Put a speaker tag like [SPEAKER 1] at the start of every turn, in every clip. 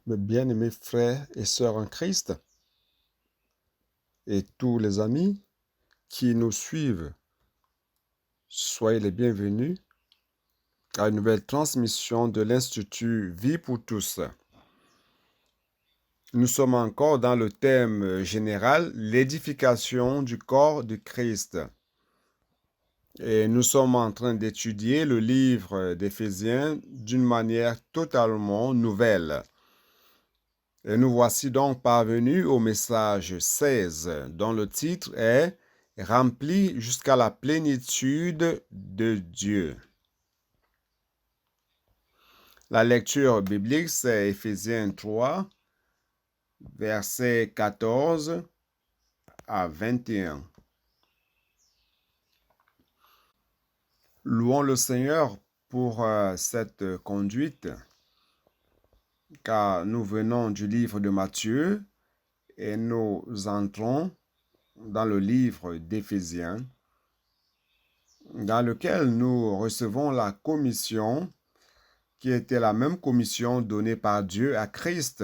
[SPEAKER 1] Mes bien-aimés frères et sœurs en Christ et tous les amis qui nous suivent, soyez les bienvenus à une nouvelle transmission de l'Institut Vie pour tous. Nous sommes encore dans le thème général, l'édification du corps de Christ. Et nous sommes en train d'étudier le livre d'Éphésiens d'une manière totalement nouvelle. Et nous voici donc parvenus au message 16, dont le titre est « Rempli jusqu'à la plénitude de Dieu ». La lecture biblique, c'est Éphésiens 3, versets 14 à 21. Louons le Seigneur pour cette conduite, car nous venons du livre de Matthieu et nous entrons dans le livre d'Éphésiens, dans lequel nous recevons la commission qui était la même commission donnée par Dieu à Christ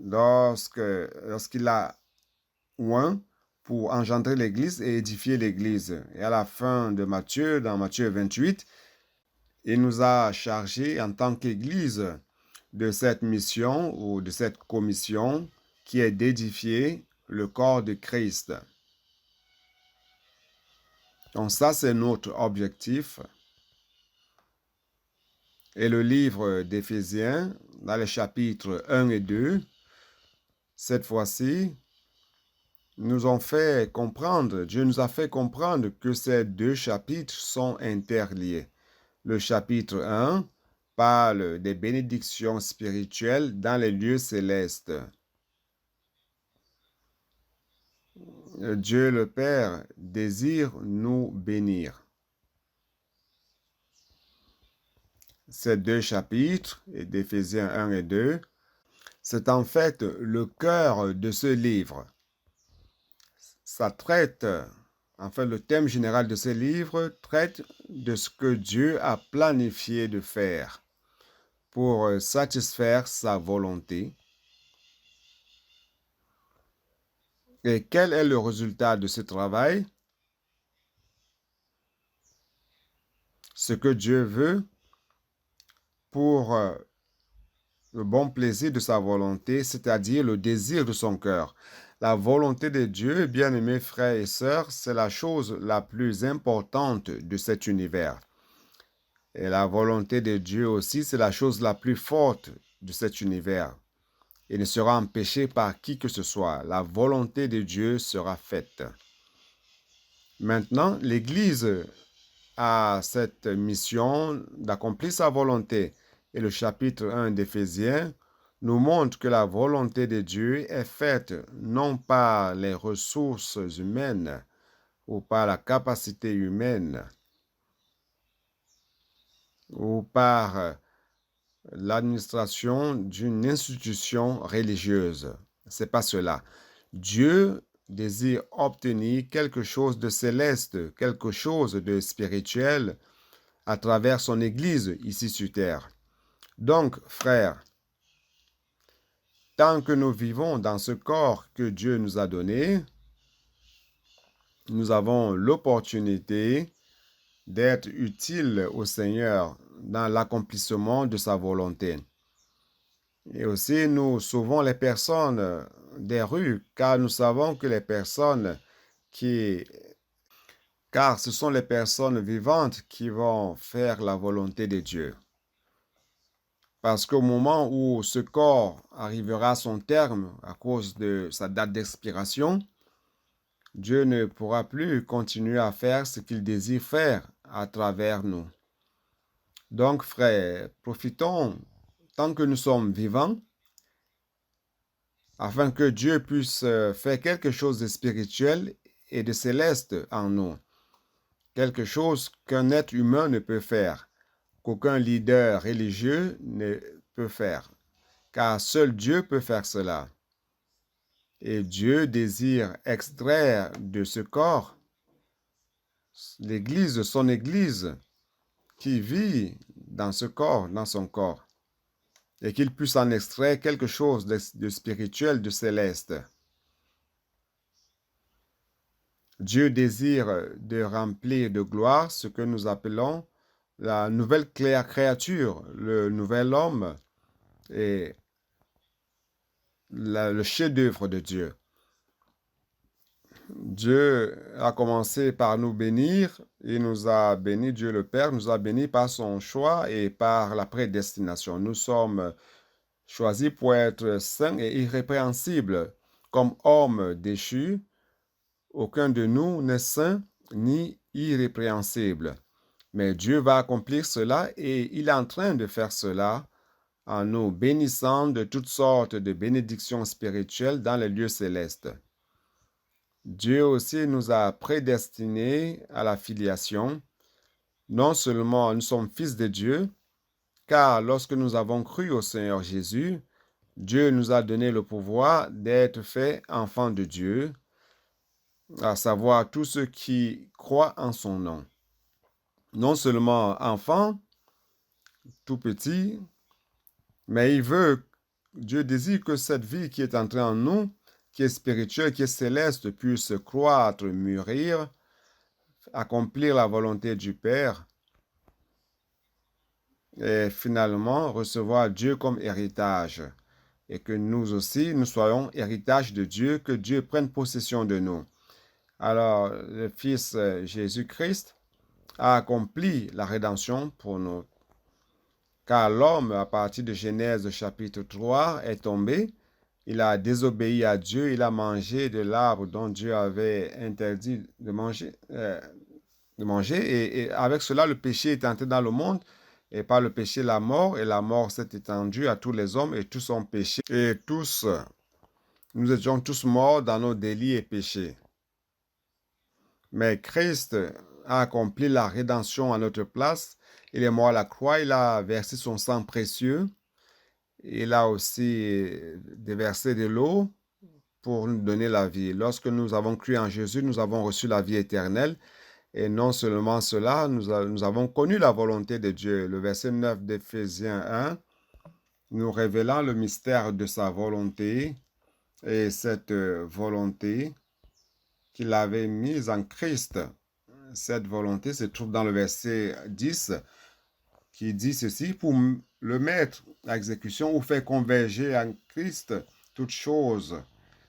[SPEAKER 1] lorsqu'il a oint pour engendrer l'Église et édifier l'Église. Et à la fin de Matthieu, dans Matthieu 28, il nous a chargés en tant qu'Église de cette mission ou de cette commission qui est d'édifier le corps de Christ. Donc ça, c'est notre objectif. Et le livre d'Éphésiens, dans les chapitres 1 et 2, cette fois-ci, Dieu nous a fait comprendre que ces deux chapitres sont interliés. Le chapitre 1 parle des bénédictions spirituelles dans les lieux célestes. Dieu le Père désire nous bénir. Ces deux chapitres, d'Éphésiens 1 et 2, c'est en fait le cœur de ce livre. Ça traite, le thème général de ce livre traite de ce que Dieu a planifié de faire pour satisfaire sa volonté. Et quel est le résultat de ce travail? Ce que Dieu veut pour le bon plaisir de sa volonté, c'est-à-dire le désir de son cœur. La volonté de Dieu, bien-aimés frères et sœurs, c'est la chose la plus importante de cet univers. Et la volonté de Dieu aussi, c'est la chose la plus forte de cet univers. Il ne sera empêché par qui que ce soit. La volonté de Dieu sera faite. Maintenant, l'Église a cette mission d'accomplir sa volonté. Et le chapitre 1 d'Éphésiens nous montre que la volonté de Dieu est faite non par les ressources humaines ou par la capacité humaine ou par l'administration d'une institution religieuse. C'est pas cela. Dieu désire obtenir quelque chose de céleste, quelque chose de spirituel à travers son Église ici sur terre. Donc, frères, tant que nous vivons dans ce corps que Dieu nous a donné, nous avons l'opportunité d'être utiles au Seigneur dans l'accomplissement de sa volonté. Et aussi, nous sauvons les personnes des rues, car nous savons que car ce sont les personnes vivantes qui vont faire la volonté de Dieu. Parce qu'au moment où ce corps arrivera à son terme à cause de sa date d'expiration, Dieu ne pourra plus continuer à faire ce qu'il désire faire à travers nous. Donc, frères, profitons tant que nous sommes vivants, afin que Dieu puisse faire quelque chose de spirituel et de céleste en nous. Quelque chose qu'un être humain ne peut faire, qu'aucun leader religieux ne peut faire, car seul Dieu peut faire cela. Et Dieu désire extraire de ce corps l'Église, son Église, qui vit dans ce corps, dans son corps. et qu'il puisse en extraire quelque chose de spirituel, de céleste. Dieu désire de remplir de gloire ce que nous appelons la nouvelle créature, le nouvel homme et le chef-d'œuvre de Dieu. Dieu a commencé par nous bénir. Il nous a bénis, Dieu le Père nous a bénis par son choix et par la prédestination. Nous sommes choisis pour être saints et irrépréhensibles. Comme hommes déchus, aucun de nous n'est saint ni irrépréhensible. Mais Dieu va accomplir cela et il est en train de faire cela en nous bénissant de toutes sortes de bénédictions spirituelles dans les lieux célestes. Dieu aussi nous a prédestinés à la filiation. Non seulement nous sommes fils de Dieu, car lorsque nous avons cru au Seigneur Jésus, Dieu nous a donné le pouvoir d'être faits enfants de Dieu, à savoir tous ceux qui croient en son nom. Non seulement enfants, tout petits, mais Dieu désire que cette vie qui est entrée en nous, qui est spirituelle, qui est céleste, puisse croître, mûrir, accomplir la volonté du Père et finalement recevoir Dieu comme héritage. Et que nous aussi, nous soyons héritage de Dieu, que Dieu prenne possession de nous. Alors, le Fils Jésus-Christ a accompli la rédemption pour nous. Car l'homme, à partir de Genèse chapitre 3, est tombé. Il a désobéi à Dieu. Il a mangé de l'arbre dont Dieu avait interdit de manger. Et avec cela, le péché est entré dans le monde. Et par le péché, la mort. Et la mort s'est étendue à tous les hommes et tous ont péché. Et tous, nous étions tous morts dans nos délits et péchés. Mais Christ a accompli la rédemption à notre place. Il est mort à la croix, il a versé son sang précieux. Il a aussi déversé de l'eau pour nous donner la vie. Lorsque nous avons cru en Jésus, nous avons reçu la vie éternelle. Et non seulement cela, nous avons connu la volonté de Dieu. Le verset 9 d'Éphésiens 1, nous révélant le mystère de sa volonté et cette volonté qu'il avait mise en Christ. Cette volonté se trouve dans le verset 10 qui dit ceci: pour le mettre à exécution ou faire converger en Christ toutes choses,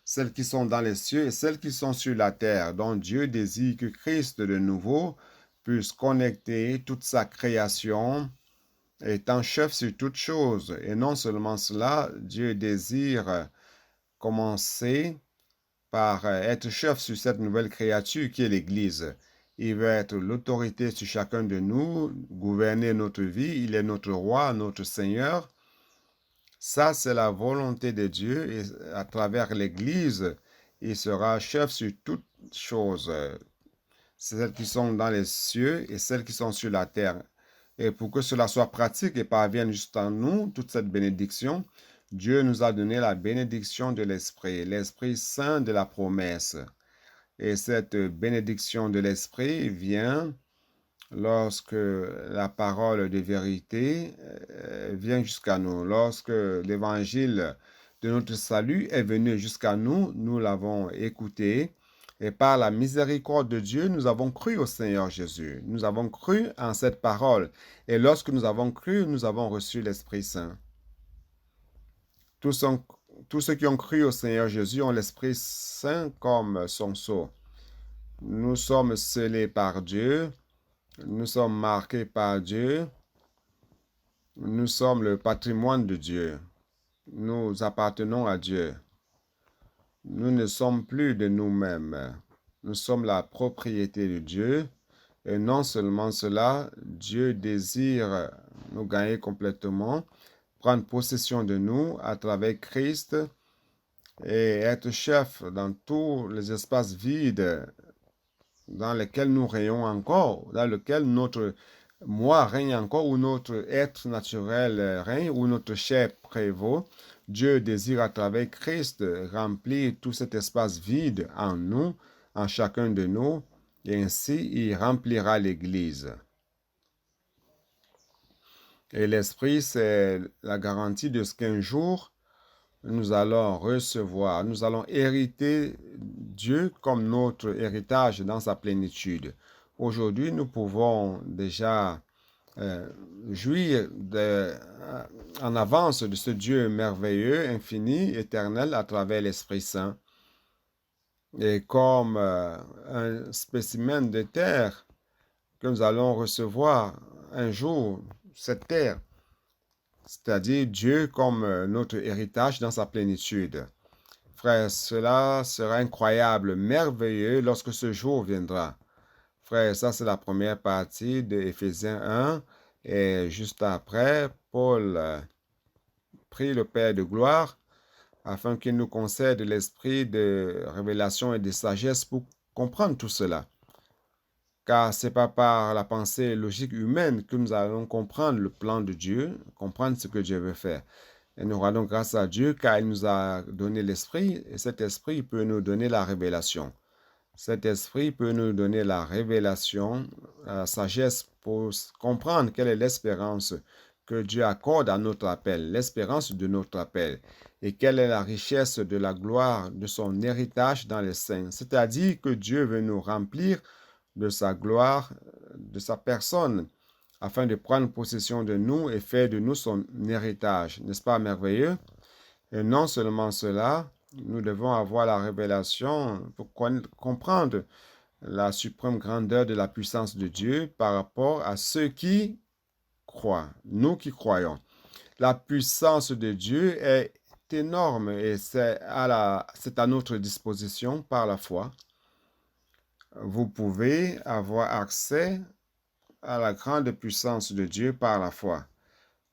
[SPEAKER 1] celles qui sont dans les cieux et celles qui sont sur la terre, dont Dieu désire que Christ de nouveau puisse connecter toute sa création, étant chef sur toutes choses. Et non seulement cela, Dieu désire commencer par être chef sur cette nouvelle créature qui est l'Église. Il veut être l'autorité sur chacun de nous, gouverner notre vie. Il est notre roi, notre Seigneur. Ça, c'est la volonté de Dieu. Et à travers l'Église, il sera chef sur toutes choses, celles qui sont dans les cieux et celles qui sont sur la terre. Et pour que cela soit pratique et parvienne jusqu'à nous, toute cette bénédiction, Dieu nous a donné la bénédiction de l'Esprit Saint de la promesse. Et cette bénédiction de l'Esprit vient lorsque la parole de vérité vient jusqu'à nous. Lorsque l'évangile de notre salut est venu jusqu'à nous, nous l'avons écouté. Et par la miséricorde de Dieu, nous avons cru au Seigneur Jésus. Nous avons cru en cette parole. Et lorsque nous avons cru, nous avons reçu l'Esprit Saint. Tous ceux qui ont cru au Seigneur Jésus ont l'Esprit Saint comme son sceau. Nous sommes scellés par Dieu. Nous sommes marqués par Dieu. Nous sommes le patrimoine de Dieu. Nous appartenons à Dieu. Nous ne sommes plus de nous-mêmes. Nous sommes la propriété de Dieu. Et non seulement cela, Dieu désire nous gagner complètement, prendre possession de nous à travers Christ et être chef dans tous les espaces vides dans lesquels nous régnons encore, dans lesquels notre moi règne encore, ou notre être naturel règne, ou notre chair prévaut. Dieu désire à travers Christ remplir tout cet espace vide en nous, en chacun de nous, et ainsi il remplira l'Église. Et l'Esprit, c'est la garantie de ce qu'un jour, nous allons recevoir, nous allons hériter Dieu comme notre héritage dans sa plénitude. Aujourd'hui, nous pouvons déjà jouir en avance de ce Dieu merveilleux, infini, éternel à travers l'Esprit Saint. Et comme un spécimen de terre que nous allons recevoir un jour, cette terre, c'est-à-dire Dieu comme notre héritage dans sa plénitude. Frère, cela sera incroyable, merveilleux lorsque ce jour viendra. Frère, ça c'est la première partie de Éphésiens 1. Et juste après, Paul prie le Père de gloire afin qu'il nous concède l'esprit de révélation et de sagesse pour comprendre tout cela. Car ce n'est pas par la pensée logique humaine que nous allons comprendre le plan de Dieu, comprendre ce que Dieu veut faire. Et nous rendons grâce à Dieu car il nous a donné l'esprit et cet esprit peut nous donner la révélation. Cet esprit peut nous donner la révélation, la sagesse pour comprendre quelle est l'espérance que Dieu accorde à notre appel, l'espérance de notre appel, et quelle est la richesse de la gloire de son héritage dans les saints. C'est-à-dire que Dieu veut nous remplir de sa gloire, de sa personne, afin de prendre possession de nous et faire de nous son héritage. N'est-ce pas merveilleux? Et non seulement cela, nous devons avoir la révélation pour comprendre la suprême grandeur de la puissance de Dieu par rapport à ceux qui croient, nous qui croyons. La puissance de Dieu est énorme et c'est à notre disposition par la foi. Vous pouvez avoir accès à la grande puissance de Dieu par la foi.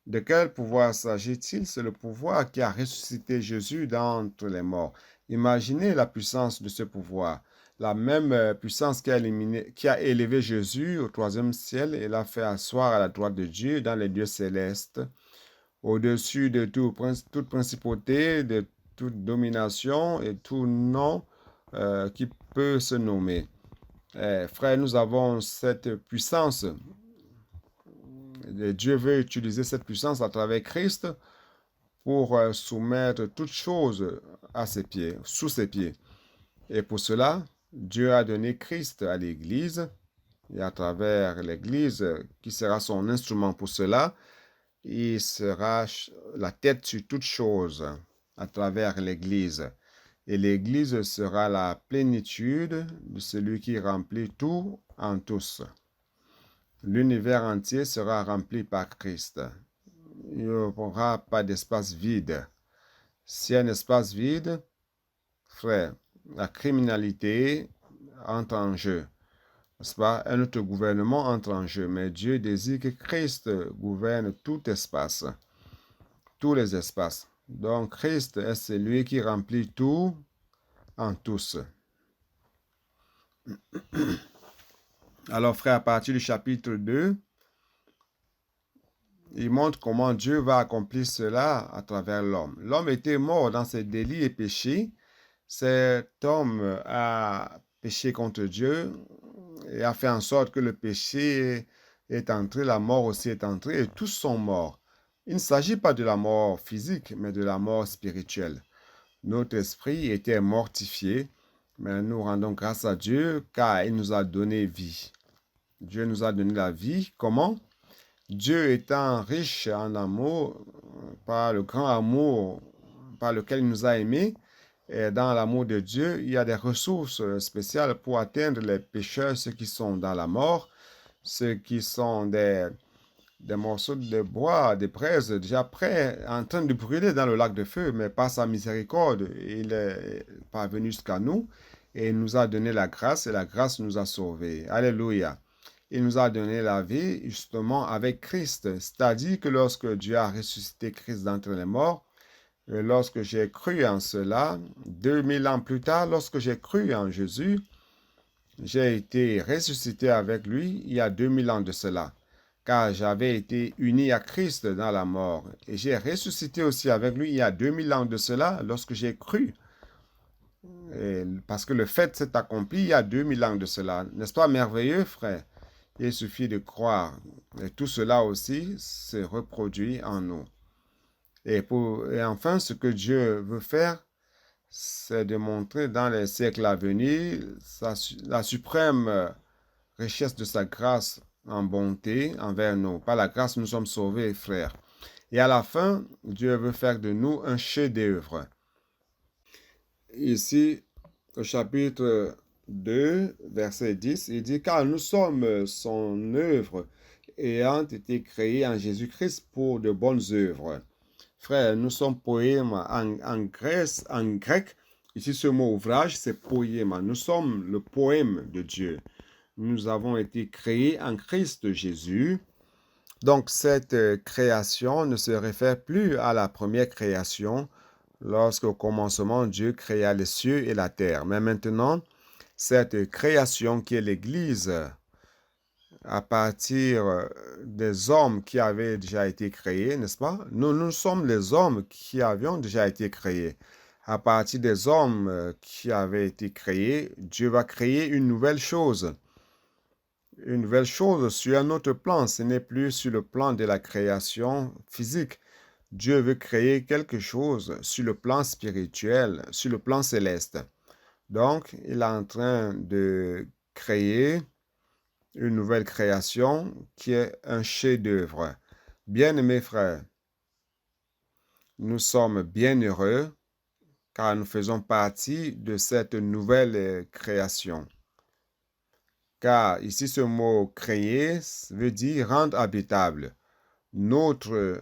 [SPEAKER 1] De quel pouvoir s'agit-il? C'est le pouvoir qui a ressuscité Jésus d'entre les morts. Imaginez la puissance de ce pouvoir. La même puissance qui a élevé Jésus au troisième ciel et l'a fait asseoir à la droite de Dieu dans les lieux célestes, au-dessus de toute principauté, de toute domination et tout nom qui peut se nommer. Frère, nous avons cette puissance. Dieu veut utiliser cette puissance à travers Christ pour soumettre toutes choses à ses pieds, sous ses pieds. Et pour cela, Dieu a donné Christ à l'Église, et à travers l'Église, qui sera son instrument pour cela, il sera la tête sur toutes choses à travers l'Église. Et l'Église sera la plénitude de celui qui remplit tout en tous. L'univers entier sera rempli par Christ. Il n'y aura pas d'espace vide. Si un espace vide, frère, la criminalité entre en jeu. N'est-ce pas? Un autre gouvernement entre en jeu. Mais Dieu désire que Christ gouverne tout espace, tous les espaces. Donc Christ est celui qui remplit tout en tous. Alors frère, à partir du chapitre 2, il montre comment Dieu va accomplir cela à travers l'homme. L'homme était mort dans ses délits et péchés. Cet homme a péché contre Dieu et a fait en sorte que le péché est entré, la mort aussi est entrée et tous sont morts. Il ne s'agit pas de la mort physique, mais de la mort spirituelle. Notre esprit était mortifié, mais nous rendons grâce à Dieu car il nous a donné vie. Dieu nous a donné la vie. Comment? Dieu étant riche en amour, par le grand amour par lequel il nous a aimés, et dans l'amour de Dieu, il y a des ressources spéciales pour atteindre les pécheurs, ceux qui sont dans la mort, ceux qui sont des morceaux de bois, des braises déjà prêts, en train de brûler dans le lac de feu, mais par sa miséricorde, il est parvenu jusqu'à nous et il nous a donné la grâce et la grâce nous a sauvés. Alléluia. Il nous a donné la vie justement avec Christ. C'est-à-dire que lorsque Dieu a ressuscité Christ d'entre les morts, et lorsque j'ai cru en cela, 2000 ans plus tard, lorsque j'ai cru en Jésus, j'ai été ressuscité avec lui il y a 2000 ans de cela, car j'avais été uni à Christ dans la mort. Et j'ai ressuscité aussi avec lui il y a 2000 ans de cela, lorsque j'ai cru. Parce que le fait s'est accompli il y a 2000 ans de cela. N'est-ce pas merveilleux, frère? Il suffit de croire. Et tout cela aussi se reproduit en nous. Et enfin, ce que Dieu veut faire, c'est de montrer dans les siècles à venir la suprême richesse de sa grâce en bonté envers nous. Par la grâce, nous sommes sauvés, frères. Et à la fin, Dieu veut faire de nous un chef-d'œuvre. Ici, au chapitre 2, verset 10, il dit « Car nous sommes son œuvre, ayant été créés en Jésus-Christ pour de bonnes œuvres. » Frère, nous sommes poèmes en grec. Ici, ce mot ouvrage, c'est poème. Nous sommes le poème de Dieu. Nous avons été créés en Christ Jésus. Donc, cette création ne se réfère plus à la première création, lorsqu'au commencement, Dieu créa les cieux et la terre. Mais maintenant, cette création qui est l'Église, à partir des hommes qui avaient déjà été créés, n'est-ce pas? Nous sommes les hommes qui avions déjà été créés. À partir des hommes qui avaient été créés, Dieu va créer une nouvelle chose. Une nouvelle chose sur un autre plan. Ce n'est plus sur le plan de la création physique. Dieu veut créer quelque chose sur le plan spirituel, sur le plan céleste. Donc, il est en train de créer une nouvelle création qui est un chef-d'œuvre. Bien-aimés frères, nous sommes bien heureux car nous faisons partie de cette nouvelle création. Car ici, ce mot créer veut dire rendre habitable. Je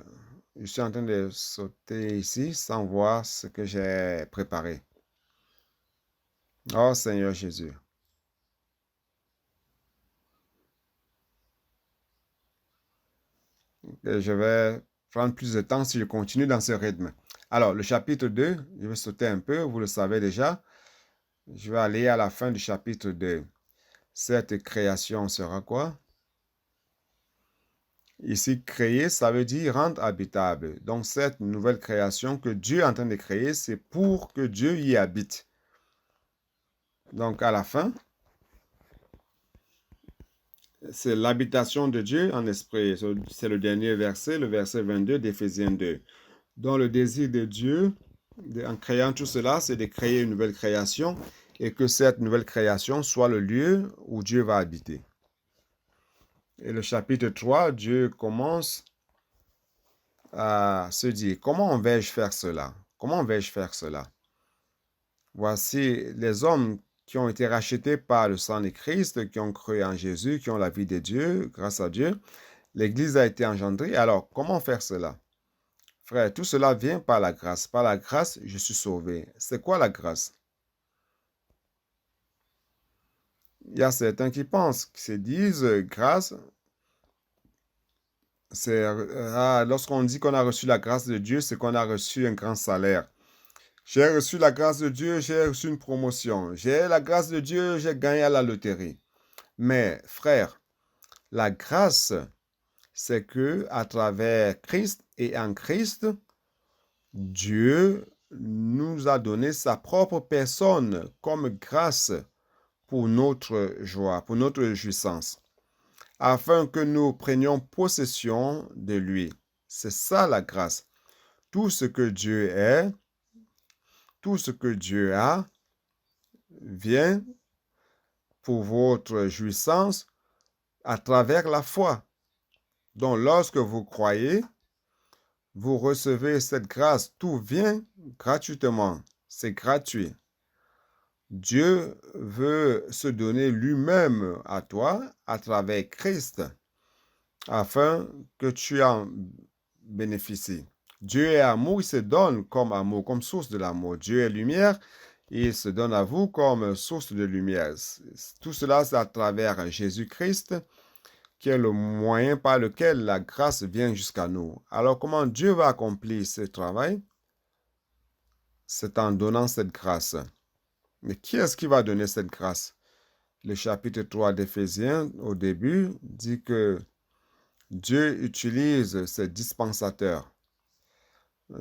[SPEAKER 1] suis en train de sauter ici sans voir ce que j'ai préparé. Oh Seigneur Jésus. Et je vais prendre plus de temps si je continue dans ce rythme. Alors, le chapitre 2, je vais sauter un peu, vous le savez déjà. Je vais aller à la fin du chapitre 2. Cette création sera quoi? Ici, créer, ça veut dire rendre habitable. Donc, cette nouvelle création que Dieu est en train de créer, c'est pour que Dieu y habite. Donc, à la fin, c'est l'habitation de Dieu en esprit. C'est le dernier verset, le verset 22 d'Éphésiens 2. Donc, le désir de Dieu, en créant tout cela, c'est de créer une nouvelle création et que cette nouvelle création soit le lieu où Dieu va habiter. Et le chapitre 3, Dieu commence à se dire, comment vais-je faire cela? Comment vais-je faire cela? Voici les hommes qui ont été rachetés par le sang de Christ, qui ont cru en Jésus, qui ont la vie de Dieu, grâce à Dieu. L'Église a été engendrée. Alors, comment faire cela? Frère, tout cela vient par la grâce. Par la grâce, je suis sauvé. C'est quoi la grâce? Il y a certains qui pensent, qui se disent, grâce, c'est lorsqu'on dit qu'on a reçu la grâce de Dieu, c'est qu'on a reçu un grand salaire. J'ai reçu la grâce de Dieu, j'ai reçu une promotion. J'ai la grâce de Dieu, j'ai gagné à la loterie. Mais, frère, la grâce, c'est que à travers Christ et en Christ, Dieu nous a donné sa propre personne comme grâce pour notre joie, pour notre jouissance, afin que nous prenions possession de lui. C'est ça la grâce. Tout ce que Dieu est, tout ce que Dieu a, vient pour votre jouissance à travers la foi. Donc, lorsque vous croyez, vous recevez cette grâce. Tout vient gratuitement. C'est gratuit. Dieu veut se donner lui-même à toi à travers Christ afin que tu en bénéficies. Dieu est amour, il se donne comme amour, comme source de l'amour. Dieu est lumière, il se donne à vous comme source de lumière. Tout cela, c'est à travers Jésus-Christ qui est le moyen par lequel la grâce vient jusqu'à nous. Alors, comment Dieu va accomplir ce travail? C'est en donnant cette grâce. Mais qui est-ce qui va donner cette grâce? Le chapitre 3 d'Éphésiens, au début, dit que Dieu utilise ses dispensateurs.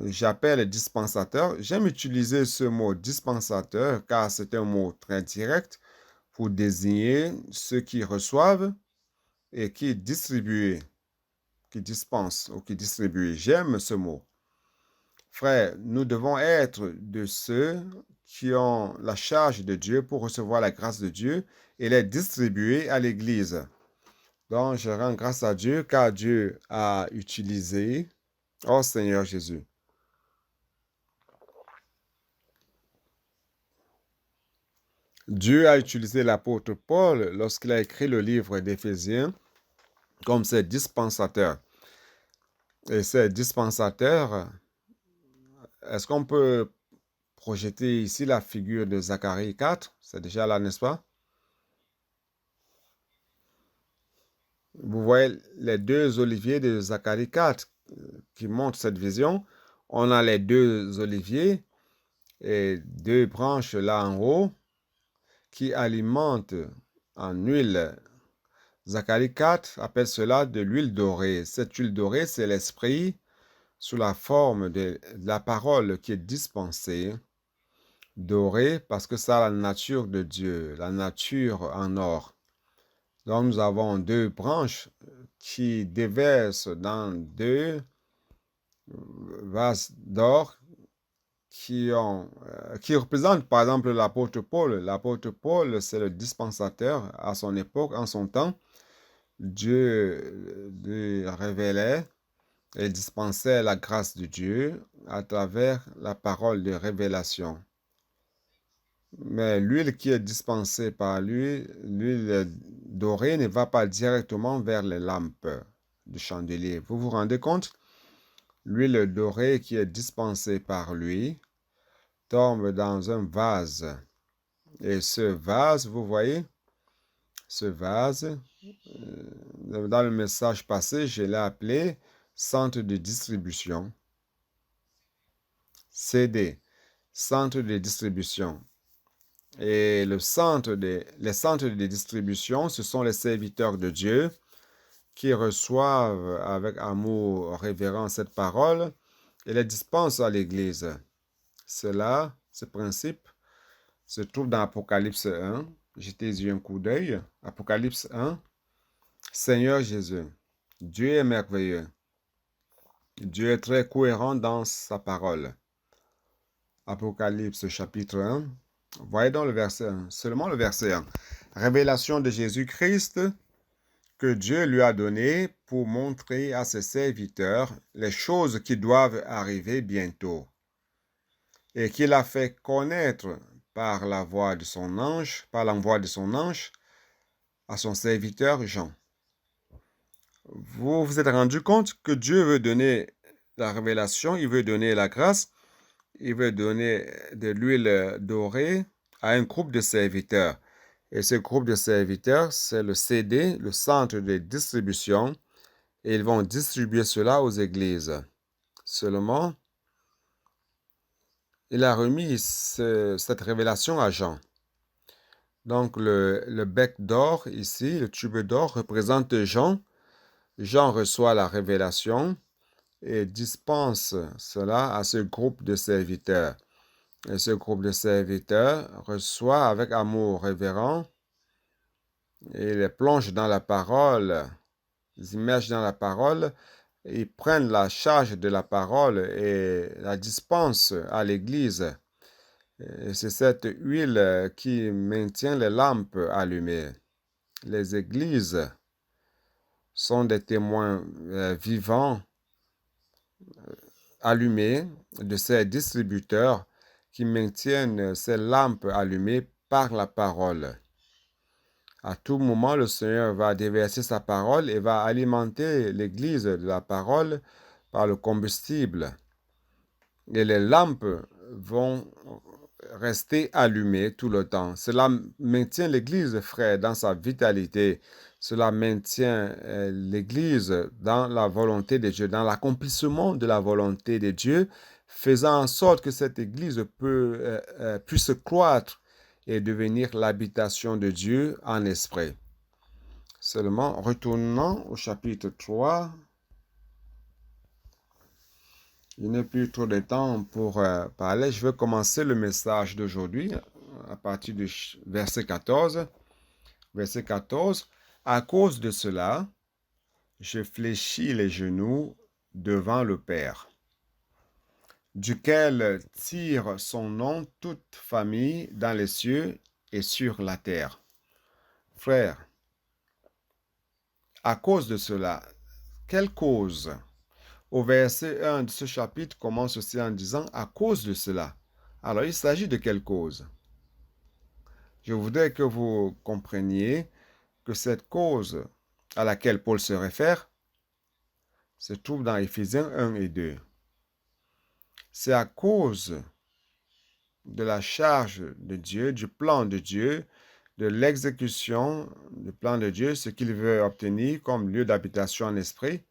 [SPEAKER 1] J'appelle dispensateur. J'aime utiliser ce mot dispensateur car c'est un mot très direct pour désigner ceux qui reçoivent et qui distribuent. qui dispense ou qui distribue. J'aime ce mot. Frère, nous devons être de ceux qui ont la charge de Dieu pour recevoir la grâce de Dieu et les distribuer à l'Église. Donc, je rends grâce à Dieu car Dieu a utilisé, oh Seigneur Jésus, Dieu a utilisé l'apôtre Paul lorsqu'il a écrit le livre d'Éphésiens comme ses dispensateurs. Et ces dispensateurs, est-ce qu'on peut projeter ici la figure de Zacharie 4? C'est déjà là, n'est-ce pas? Vous voyez les deux oliviers de Zacharie 4 qui montrent cette vision. On a les deux oliviers et deux branches là en haut qui alimentent en huile. Zacharie 4 appelle cela de l'huile dorée. Cette huile dorée, c'est l'esprit sous la forme de la parole qui est dispensée, dorée parce que ça a la nature de Dieu, la nature en or. Donc nous avons deux branches qui déversent dans deux vases d'or qui représentent par exemple l'apôtre Paul. L'apôtre Paul, c'est le dispensateur à son époque, en son temps. Dieu lui révélait et dispensait la grâce de Dieu à travers la parole de révélation. Mais l'huile qui est dispensée par lui, l'huile dorée, ne va pas directement vers les lampes du chandelier. Vous vous rendez compte? L'huile dorée qui est dispensée par lui tombe dans un vase. Et ce vase, vous voyez, ce vase, dans le message passé, je l'ai appelé centre de distribution. CD, centre de distribution. Et les centres de distribution, ce sont les serviteurs de Dieu qui reçoivent avec amour révérend cette parole et les dispensent à l'Église. Ce principe, se trouve dans Apocalypse 1. Jetez-y un coup d'œil. Apocalypse 1. Seigneur Jésus, Dieu est merveilleux. Dieu est très cohérent dans sa parole. Apocalypse chapitre 1. Voyez donc le verset 1. Seulement le verset 1. Révélation de Jésus-Christ que Dieu lui a donné pour montrer à ses serviteurs les choses qui doivent arriver bientôt et qu'il a fait connaître par la voix de son ange, par l'envoi de son ange à son serviteur Jean. Vous vous êtes rendu compte que Dieu veut donner la révélation, il veut donner la grâce, il veut donner de l'huile dorée à un groupe de serviteurs. Et ce groupe de serviteurs, c'est le CD, le centre de distribution, et ils vont distribuer cela aux églises. Seulement, il a remis cette révélation à Jean. Donc, le bec d'or ici, le tube d'or, représente Jean. Jean reçoit la révélation et dispense cela à ce groupe de serviteurs. Et ce groupe de serviteurs reçoit avec amour révérent et les plonge dans la parole, les immergent dans la parole, ils prennent la charge de la parole et la dispensent à l'Église. C'est cette huile qui maintient les lampes allumées. Les églises sont des témoins vivants, allumés, de ces distributeurs qui maintiennent ces lampes allumées par la parole. À tout moment, le Seigneur va déverser sa parole et va alimenter l'Église de la parole par le combustible. Et les lampes vont rester allumées tout le temps. Cela maintient l'Église, frère, dans sa vitalité. Cela maintient l'Église dans la volonté de Dieu, dans l'accomplissement de la volonté de Dieu, faisant en sorte que cette Église puisse croître et devenir l'habitation de Dieu en esprit. Seulement, retournons au chapitre 3. Il n'est plus trop de temps pour parler. Je vais commencer le message d'aujourd'hui à partir du verset 14. Verset 14. À cause de cela, je fléchis les genoux devant le Père, duquel tire son nom toute famille dans les cieux et sur la terre. Frère, à cause de cela, quelle cause? Au verset 1 de ce chapitre commence aussi en disant « à cause de cela ». Alors, il s'agit de quelle cause? Je voudrais que vous compreniez que cette cause à laquelle Paul se réfère se trouve dans Éphésiens 1 et 2. C'est à cause de la charge de Dieu, du plan de Dieu, de l'exécution du plan de Dieu, ce qu'il veut obtenir comme lieu d'habitation en esprit.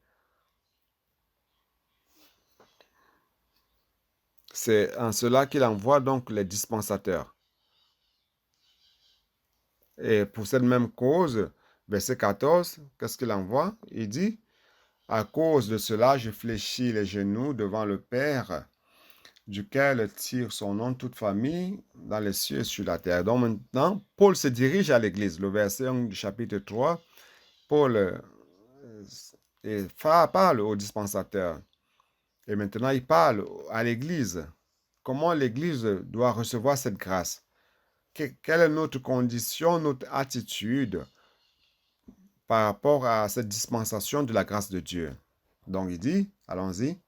[SPEAKER 1] C'est en cela qu'il envoie donc les dispensateurs. Et pour cette même cause, verset 14, qu'est-ce qu'il envoie? Il dit, « À cause de cela, je fléchis les genoux devant le Père, duquel tire son nom toute famille dans les cieux et sur la terre. » Donc maintenant, Paul se dirige à l'Église. Le verset 1 du chapitre 3, Paul parle aux dispensateurs. Et maintenant, il parle à l'Église. Comment l'Église doit recevoir cette grâce? Quelle est notre condition, notre attitude par rapport à cette dispensation de la grâce de Dieu? Donc il dit, allons-y.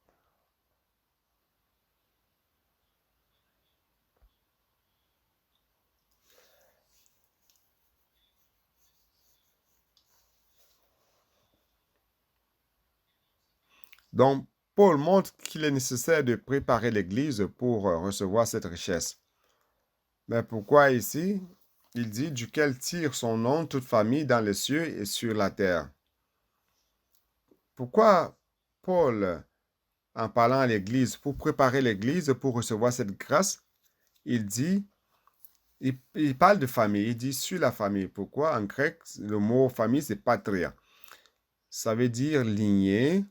[SPEAKER 1] Donc, Paul montre qu'il est nécessaire de préparer l'Église pour recevoir cette richesse. Mais pourquoi ici? Il dit, duquel tire son nom toute famille dans les cieux et sur la terre. Pourquoi Paul, en parlant à l'Église, pour préparer l'Église pour recevoir cette grâce, il dit, il parle de famille, il dit sur la famille. Pourquoi? En grec, le mot famille, c'est patria. Ça veut dire lignée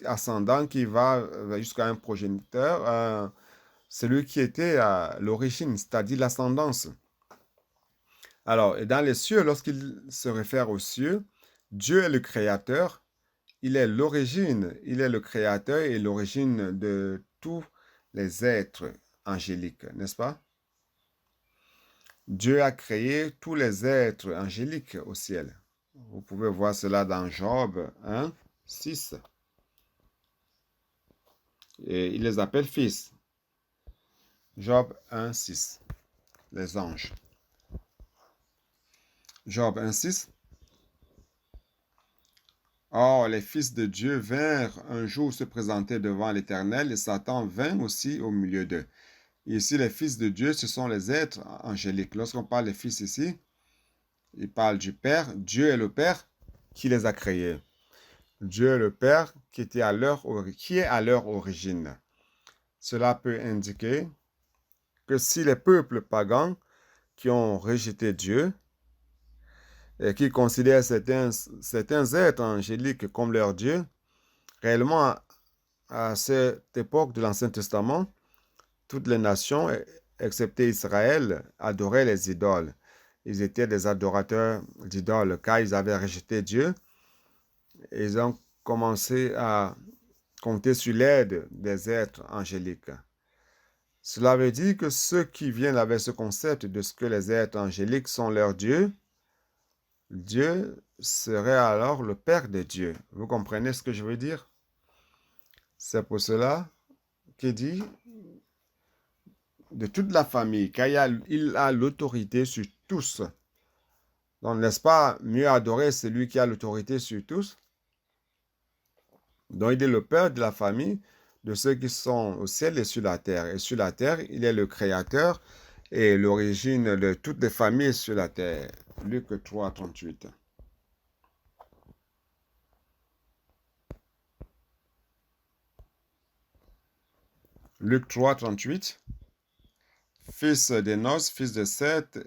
[SPEAKER 1] ascendant qui va jusqu'à un progéniteur, celui qui était à l'origine, c'est-à-dire l'ascendance. Alors, dans les cieux, lorsqu'il se réfère aux cieux, Dieu est le créateur, il est l'origine, il est le créateur et l'origine de tous les êtres angéliques, n'est-ce pas? Dieu a créé tous les êtres angéliques au ciel. Vous pouvez voir cela dans Job 1, 6. Et il les appelle fils. Job 1, 6. Les anges. Job 1, 6. Or, les fils de Dieu vinrent un jour se présenter devant l'Éternel et Satan vint aussi au milieu d'eux. Ici, les fils de Dieu, ce sont les êtres angéliques. Lorsqu'on parle des fils ici, il parle du Père. Dieu est le Père qui les a créés. Dieu est le Père qui est à leur origine. Cela peut indiquer que si les peuples pagans qui ont rejeté Dieu et qui considèrent certains êtres angéliques comme leur Dieu, réellement, à cette époque de l'Ancien Testament, toutes les nations, excepté Israël, adoraient les idoles. Ils étaient des adorateurs d'idoles, car ils avaient rejeté Dieu. Ils ont commencé à compter sur l'aide des êtres angéliques. Cela veut dire que ceux qui viennent avec ce concept de ce que les êtres angéliques sont leurs dieux, Dieu serait alors le Père de Dieu. Vous comprenez ce que je veux dire? C'est pour cela qu'il dit de toute la famille, car il a l'autorité sur tous. Donc, n'est-ce pas mieux adorer celui qui a l'autorité sur tous? Donc, il est le Père de la famille, de ceux qui sont au ciel et sur la terre. Et sur la terre, il est le Créateur et l'origine de toutes les familles sur la terre. Luc 3, 38. Luc 3, 38. Fils d'Énos, fils de Seth,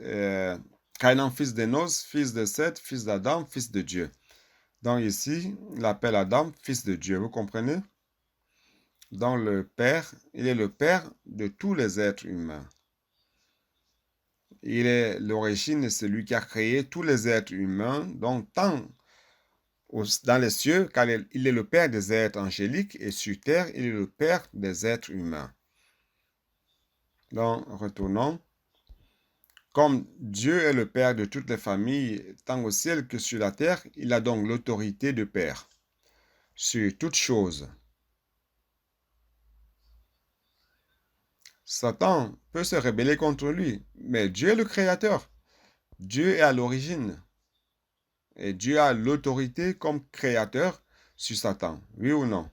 [SPEAKER 1] Caïnan, fils d'Énos, fils de Seth, fils d'Adam, fils de Dieu. Donc ici, il appelle Adam fils de Dieu. Vous comprenez? Donc le Père, il est le Père de tous les êtres humains. Il est l'origine, c'est lui qui a créé tous les êtres humains, donc tant dans les cieux, car il est le Père des êtres angéliques, et sur terre, il est le Père des êtres humains. Donc, retournons. Comme Dieu est le Père de toutes les familles, tant au ciel que sur la terre, il a donc l'autorité de Père sur toutes choses. Satan peut se rebeller contre lui, mais Dieu est le Créateur. Dieu est à l'origine. Et Dieu a l'autorité comme Créateur sur Satan. Oui ou non?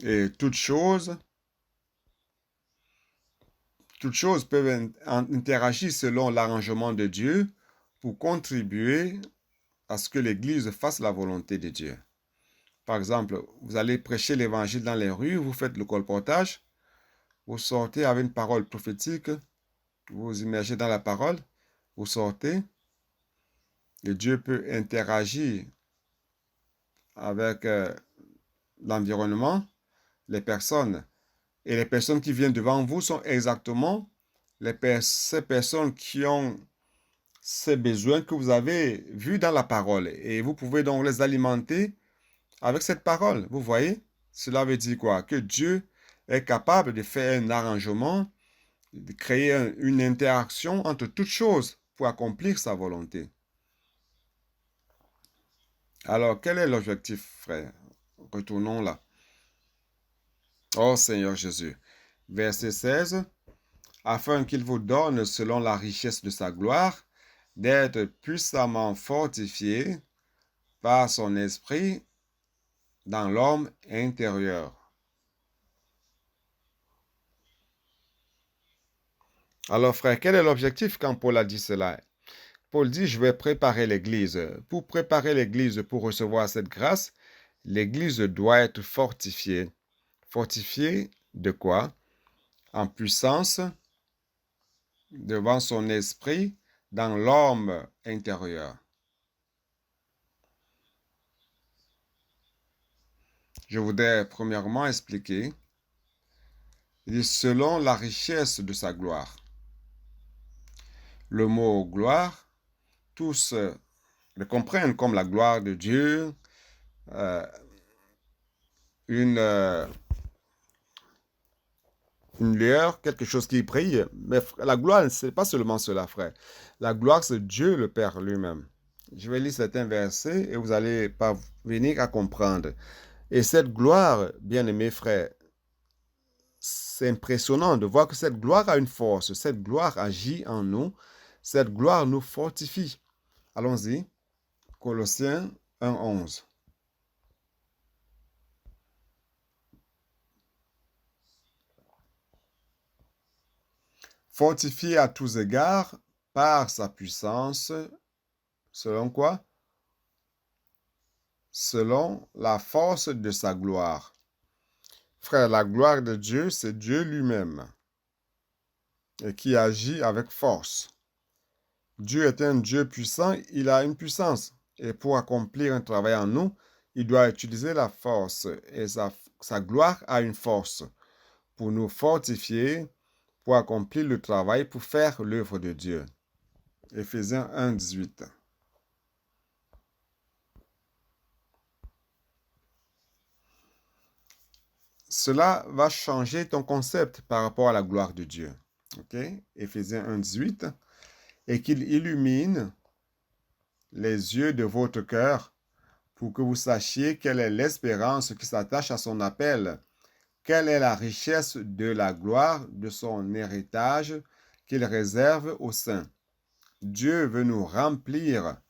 [SPEAKER 1] Et toutes choses peuvent interagir selon l'arrangement de Dieu pour contribuer à ce que l'Église fasse la volonté de Dieu. Par exemple, vous allez prêcher l'Évangile dans les rues, vous faites le colportage, vous sortez avec une parole prophétique, vous vous immergez dans la parole, vous sortez, et Dieu peut interagir avec l'environnement, les personnes. Et les personnes qui viennent devant vous sont exactement ces personnes qui ont ces besoins que vous avez vus dans la parole. Et vous pouvez donc les alimenter avec cette parole. Vous voyez? Cela veut dire quoi? Que Dieu est capable de faire un arrangement, de créer une interaction entre toutes choses pour accomplir sa volonté. Alors, quel est l'objectif, frère? Retournons là. Oh Seigneur Jésus. Verset 16. Afin qu'il vous donne, selon la richesse de sa gloire, d'être puissamment fortifié par son esprit dans l'homme intérieur. Alors, frère, quel est l'objectif quand Paul a dit cela? Paul dit, je vais préparer l'Église. Pour préparer l'Église pour recevoir cette grâce, l'Église doit être fortifiée. Fortifiée de quoi? En puissance devant son esprit dans l'homme intérieur. Je voudrais premièrement expliquer, selon la richesse de sa gloire. Le mot gloire, tous le comprennent comme la gloire de Dieu, une lueur, quelque chose qui brille. Mais la gloire, ce n'est pas seulement cela, frère. La gloire, c'est Dieu le Père lui-même. Je vais lire certains versets et vous allez parvenir à comprendre. Et cette gloire, bien-aimés frères, c'est impressionnant de voir que cette gloire a une force. Cette gloire agit en nous. Cette gloire nous fortifie. Allons-y. Colossiens 1:11. Fortifié à tous égards par sa puissance, selon quoi? Selon la force de sa gloire. Frère, la gloire de Dieu, c'est Dieu lui-même et qui agit avec force. Dieu est un Dieu puissant, il a une puissance. Et pour accomplir un travail en nous, il doit utiliser la force. Et sa gloire a une force pour nous fortifier, pour accomplir le travail, pour faire l'œuvre de Dieu. Éphésiens 1:18. Cela va changer ton concept par rapport à la gloire de Dieu. Ok? Éphésiens 1:18. Et qu'il illumine les yeux de votre cœur pour que vous sachiez quelle est l'espérance qui s'attache à son appel, quelle est la richesse de la gloire de son héritage qu'il réserve aux saints. Dieu veut nous remplir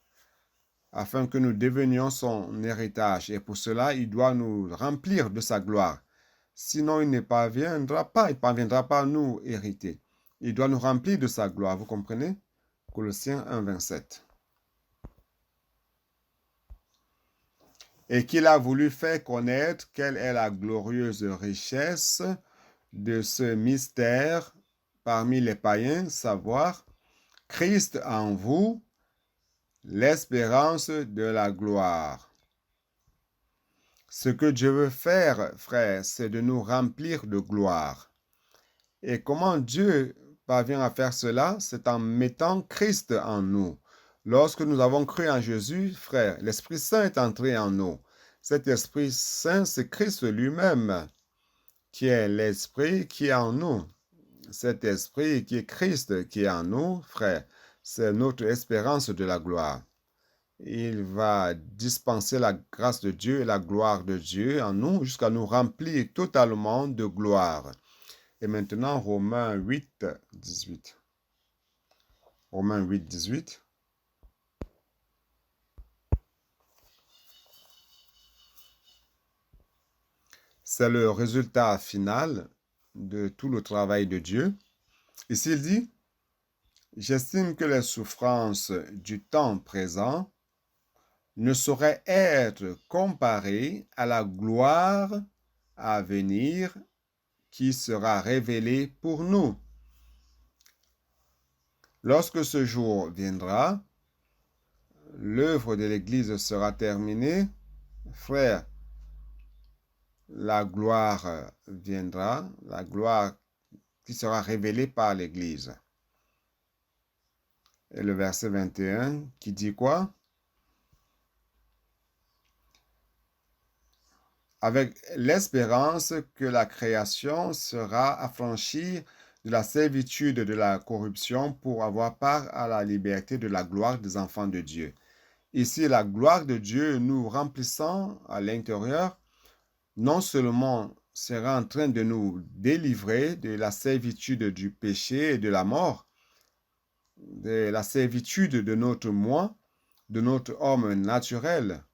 [SPEAKER 1] afin que nous devenions son héritage. Et pour cela, il doit nous remplir de sa gloire. Sinon, il ne parviendra pas à nous hériter. Il doit nous remplir de sa gloire. Vous comprenez? Colossiens 1:27. Et qu'il a voulu faire connaître quelle est la glorieuse richesse de ce mystère parmi les païens, savoir Christ en vous, l'espérance de la gloire. Ce que Dieu veut faire, frère, c'est de nous remplir de gloire. Et comment Dieu parvient à faire cela, c'est en mettant Christ en nous. Lorsque nous avons cru en Jésus, frère, l'Esprit Saint est entré en nous. Cet Esprit Saint, c'est Christ lui-même, qui est l'Esprit qui est en nous. Cet Esprit qui est Christ qui est en nous, frère, c'est notre espérance de la gloire. Il va dispenser la grâce de Dieu et la gloire de Dieu en nous jusqu'à nous remplir totalement de gloire. Et maintenant, Romains 8, 18. Romains 8, 18. C'est le résultat final de tout le travail de Dieu. Ici, il dit, j'estime que les souffrances du temps présent ne sauraient être comparées à la gloire à venir qui sera révélée pour nous. Lorsque ce jour viendra, l'œuvre de l'Église sera terminée. Frère, la gloire viendra, la gloire qui sera révélée par l'Église. Et le verset 21 qui dit quoi? Avec l'espérance que la création sera affranchie de la servitude de la corruption pour avoir part à la liberté de la gloire des enfants de Dieu. Ici, la gloire de Dieu nous remplissant à l'intérieur, non seulement sera en train de nous délivrer de la servitude du péché et de la mort, de la servitude de notre moi, de notre homme naturel.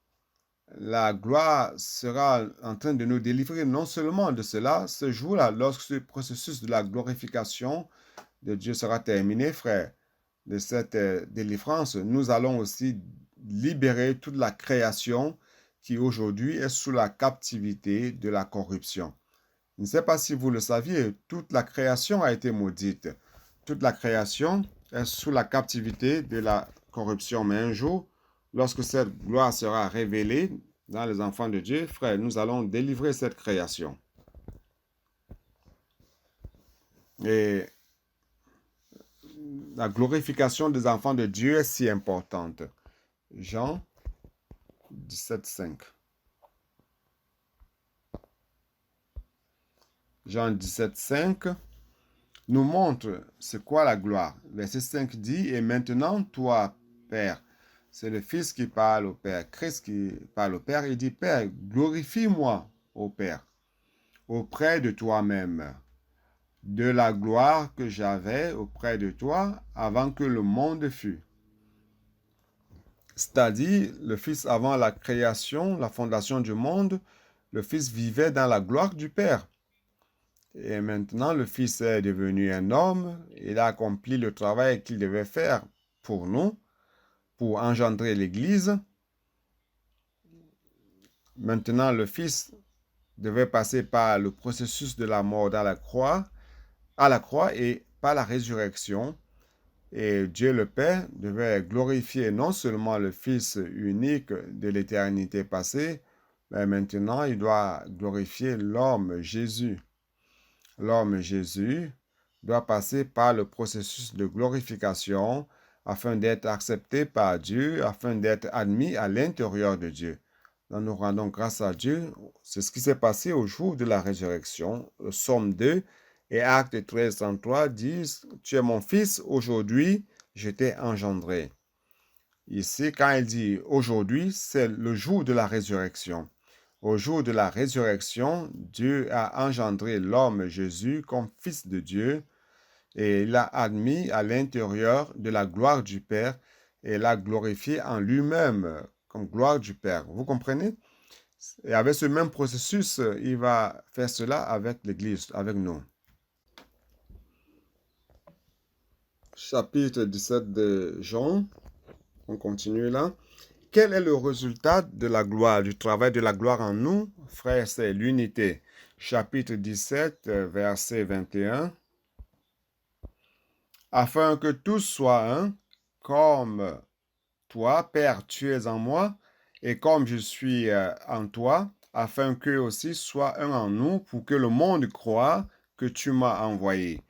[SPEAKER 1] La gloire sera en train de nous délivrer non seulement de cela, ce jour-là, lorsque ce processus de la glorification de Dieu sera terminé, frère, de cette délivrance, nous allons aussi libérer toute la création qui aujourd'hui est sous la captivité de la corruption. Je ne sais pas si vous le saviez, toute la création a été maudite. Toute la création est sous la captivité de la corruption. Mais un jour, lorsque cette gloire sera révélée dans les enfants de Dieu, frère, nous allons délivrer cette création. Et la glorification des enfants de Dieu est si importante. Jean 17, 5. Jean 17, 5 nous montre c'est quoi la gloire. Verset 5 dit, et maintenant, toi, Père, c'est le Fils qui parle au Père, Christ qui parle au Père, il dit, Père, glorifie-moi au Père, auprès de toi-même, de la gloire que j'avais auprès de toi avant que le monde fût. C'est-à-dire, le Fils avant la création, la fondation du monde, le Fils vivait dans la gloire du Père. Et maintenant, le Fils est devenu un homme, il a accompli le travail qu'il devait faire pour nous, pour engendrer l'Église. Maintenant, le Fils devait passer par le processus de la mort à la croix et par la résurrection. Et Dieu le Père devait glorifier non seulement le Fils unique de l'éternité passée, mais maintenant il doit glorifier l'homme Jésus. L'homme Jésus doit passer par le processus de glorification afin d'être accepté par Dieu, afin d'être admis à l'intérieur de Dieu. Nous rendons grâce à Dieu. C'est ce qui s'est passé au jour de la résurrection. Somme 2 et Acte 13, 33 disent, « Tu es mon fils, aujourd'hui je t'ai engendré. » Ici, quand il dit « aujourd'hui », c'est le jour de la résurrection. Au jour de la résurrection, Dieu a engendré l'homme Jésus comme fils de Dieu et il l'a admis à l'intérieur de la gloire du Père et l'a glorifié en lui-même comme gloire du Père. Vous comprenez? Et avec ce même processus, il va faire cela avec l'Église, avec nous. Chapitre 17 de Jean, on continue là. Quel est le résultat de la gloire, du travail de la gloire en nous? Frères, c'est l'unité. Chapitre 17, verset 21. Afin que tous soient un, comme toi, Père, tu es en moi, et comme je suis en toi, afin qu'eux aussi soient un en nous, pour que le monde croie que tu m'as envoyé.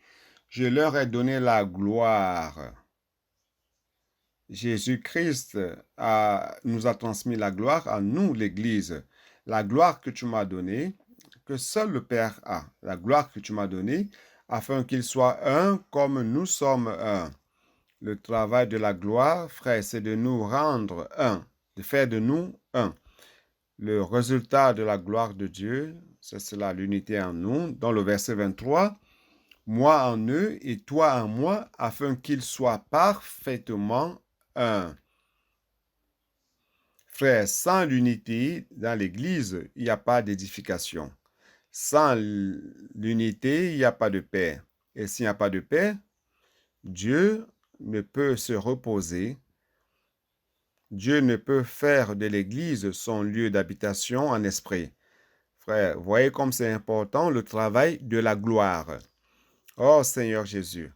[SPEAKER 1] Je leur ai donné la gloire. Jésus-Christ nous a transmis la gloire à nous, l'Église. La gloire que tu m'as donnée, que seul le Père a. La gloire que tu m'as donnée, afin qu'il soit un comme nous sommes un. Le travail de la gloire, frère, c'est de nous rendre un, de faire de nous un. Le résultat de la gloire de Dieu, c'est cela, l'unité en nous. Dans le verset 23, moi en eux et toi en moi, afin qu'ils soient parfaitement un. Frère, sans l'unité dans l'Église, il n'y a pas d'édification. Sans l'unité, il n'y a pas de paix. Et s'il n'y a pas de paix, Dieu ne peut se reposer. Dieu ne peut faire de l'Église son lieu d'habitation en esprit. Frère, voyez comme c'est important le travail de la gloire. Oh Seigneur Jésus.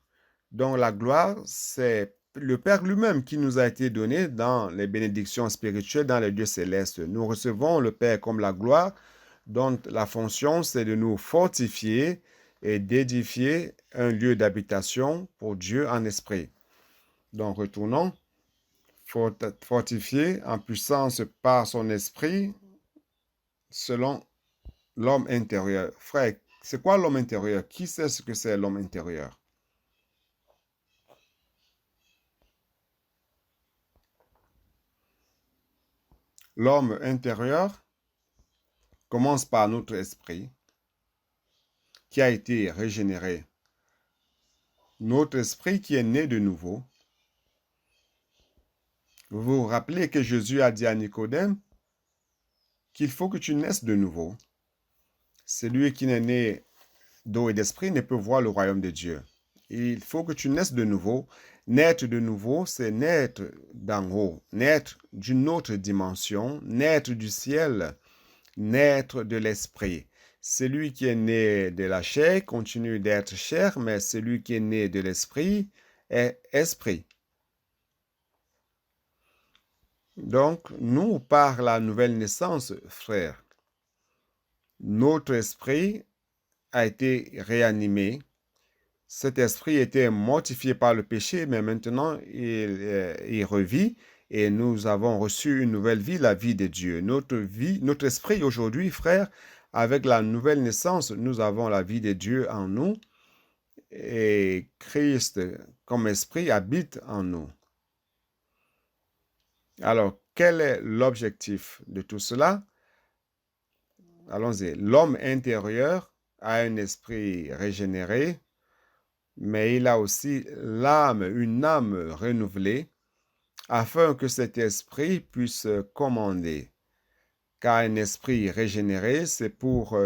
[SPEAKER 1] Donc la gloire, c'est le Père lui-même qui nous a été donné dans les bénédictions spirituelles dans les lieux célestes. Nous recevons le Père comme la gloire, dont la fonction, c'est de nous fortifier et d'édifier un lieu d'habitation pour Dieu en esprit. Donc retournons, fortifié en puissance par son esprit selon l'homme intérieur. Frère, c'est quoi l'homme intérieur? Qui sait ce que c'est l'homme intérieur? L'homme intérieur commence par notre esprit qui a été régénéré. Notre esprit qui est né de nouveau. Vous vous rappelez que Jésus a dit à Nicodème qu'il faut que tu naisses de nouveau. Celui qui n'est né d'eau et d'esprit ne peut voir le royaume de Dieu. Il faut que tu naisses de nouveau. Naître de nouveau, c'est naître d'en haut, naître d'une autre dimension, naître du ciel, naître de l'esprit. Celui qui est né de la chair continue d'être chair, mais celui qui est né de l'esprit est esprit. Donc, nous, par la nouvelle naissance, frères, notre esprit a été réanimé. Cet esprit était mortifié par le péché, mais maintenant il revit et nous avons reçu une nouvelle vie, la vie de Dieu. Notre vie, notre esprit aujourd'hui, frères, avec la nouvelle naissance, nous avons la vie de Dieu en nous et Christ comme esprit habite en nous. Alors, quel est l'objectif de tout cela? Allons-y. L'homme intérieur a un esprit régénéré, mais il a aussi l'âme, une âme renouvelée, afin que cet esprit puisse commander. Car un esprit régénéré, c'est pour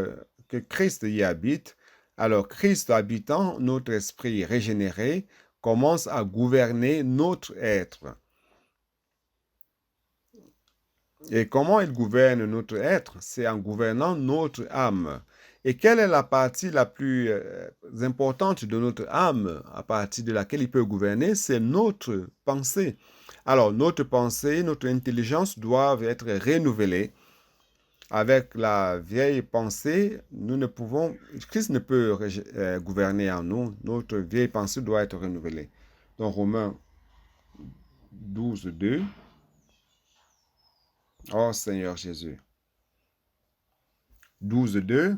[SPEAKER 1] que Christ y habite. Alors Christ habitant, notre esprit régénéré commence à gouverner notre être. Et comment il gouverne notre être? C'est en gouvernant notre âme. Et quelle est la partie la plus importante de notre âme, à partir de laquelle il peut gouverner? C'est notre pensée. Alors, notre pensée, notre intelligence doivent être renouvelées. Avec la vieille pensée, nous ne pouvons, Christ ne peut gouverner en nous. Notre vieille pensée doit être renouvelée. Donc, Romains 12, 2. Oh Seigneur Jésus. 12, 2.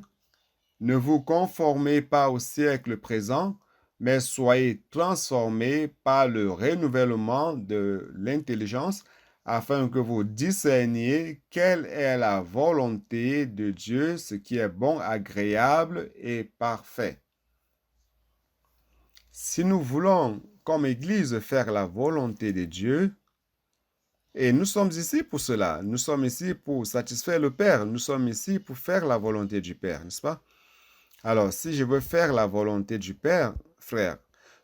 [SPEAKER 1] Ne vous conformez pas au siècle présent, mais soyez transformés par le renouvellement de l'intelligence, afin que vous discerniez quelle est la volonté de Dieu, ce qui est bon, agréable et parfait. Si nous voulons, comme Église, faire la volonté de Dieu, et nous sommes ici pour cela, nous sommes ici pour satisfaire le Père, nous sommes ici pour faire la volonté du Père, n'est-ce pas? Alors, si je veux faire la volonté du Père, frère,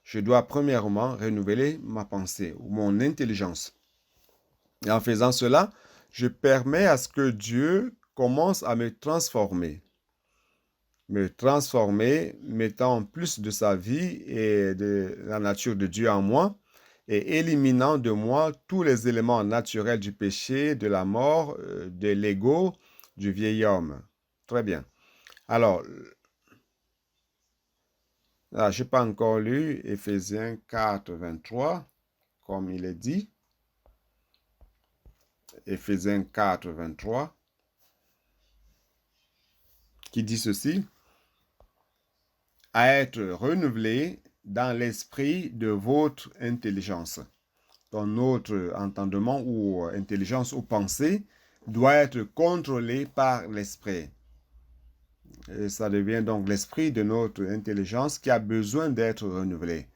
[SPEAKER 1] je dois premièrement renouveler ma pensée ou mon intelligence. Et en faisant cela, je permets à ce que Dieu commence à me transformer, mettant plus de sa vie et de la nature de Dieu en moi et éliminant de moi tous les éléments naturels du péché, de la mort, de l'ego, du vieil homme. Très bien. Alors, Ah, je n'ai pas encore lu Éphésiens 4, 23, comme il est dit. Éphésiens 4, 23, qui dit ceci: à être renouvelé dans l'esprit de votre intelligence. Donc notre entendement ou intelligence ou pensée doit être contrôlé par l'esprit. Et ça devient donc l'esprit de notre intelligence qui a besoin d'être renouvelé.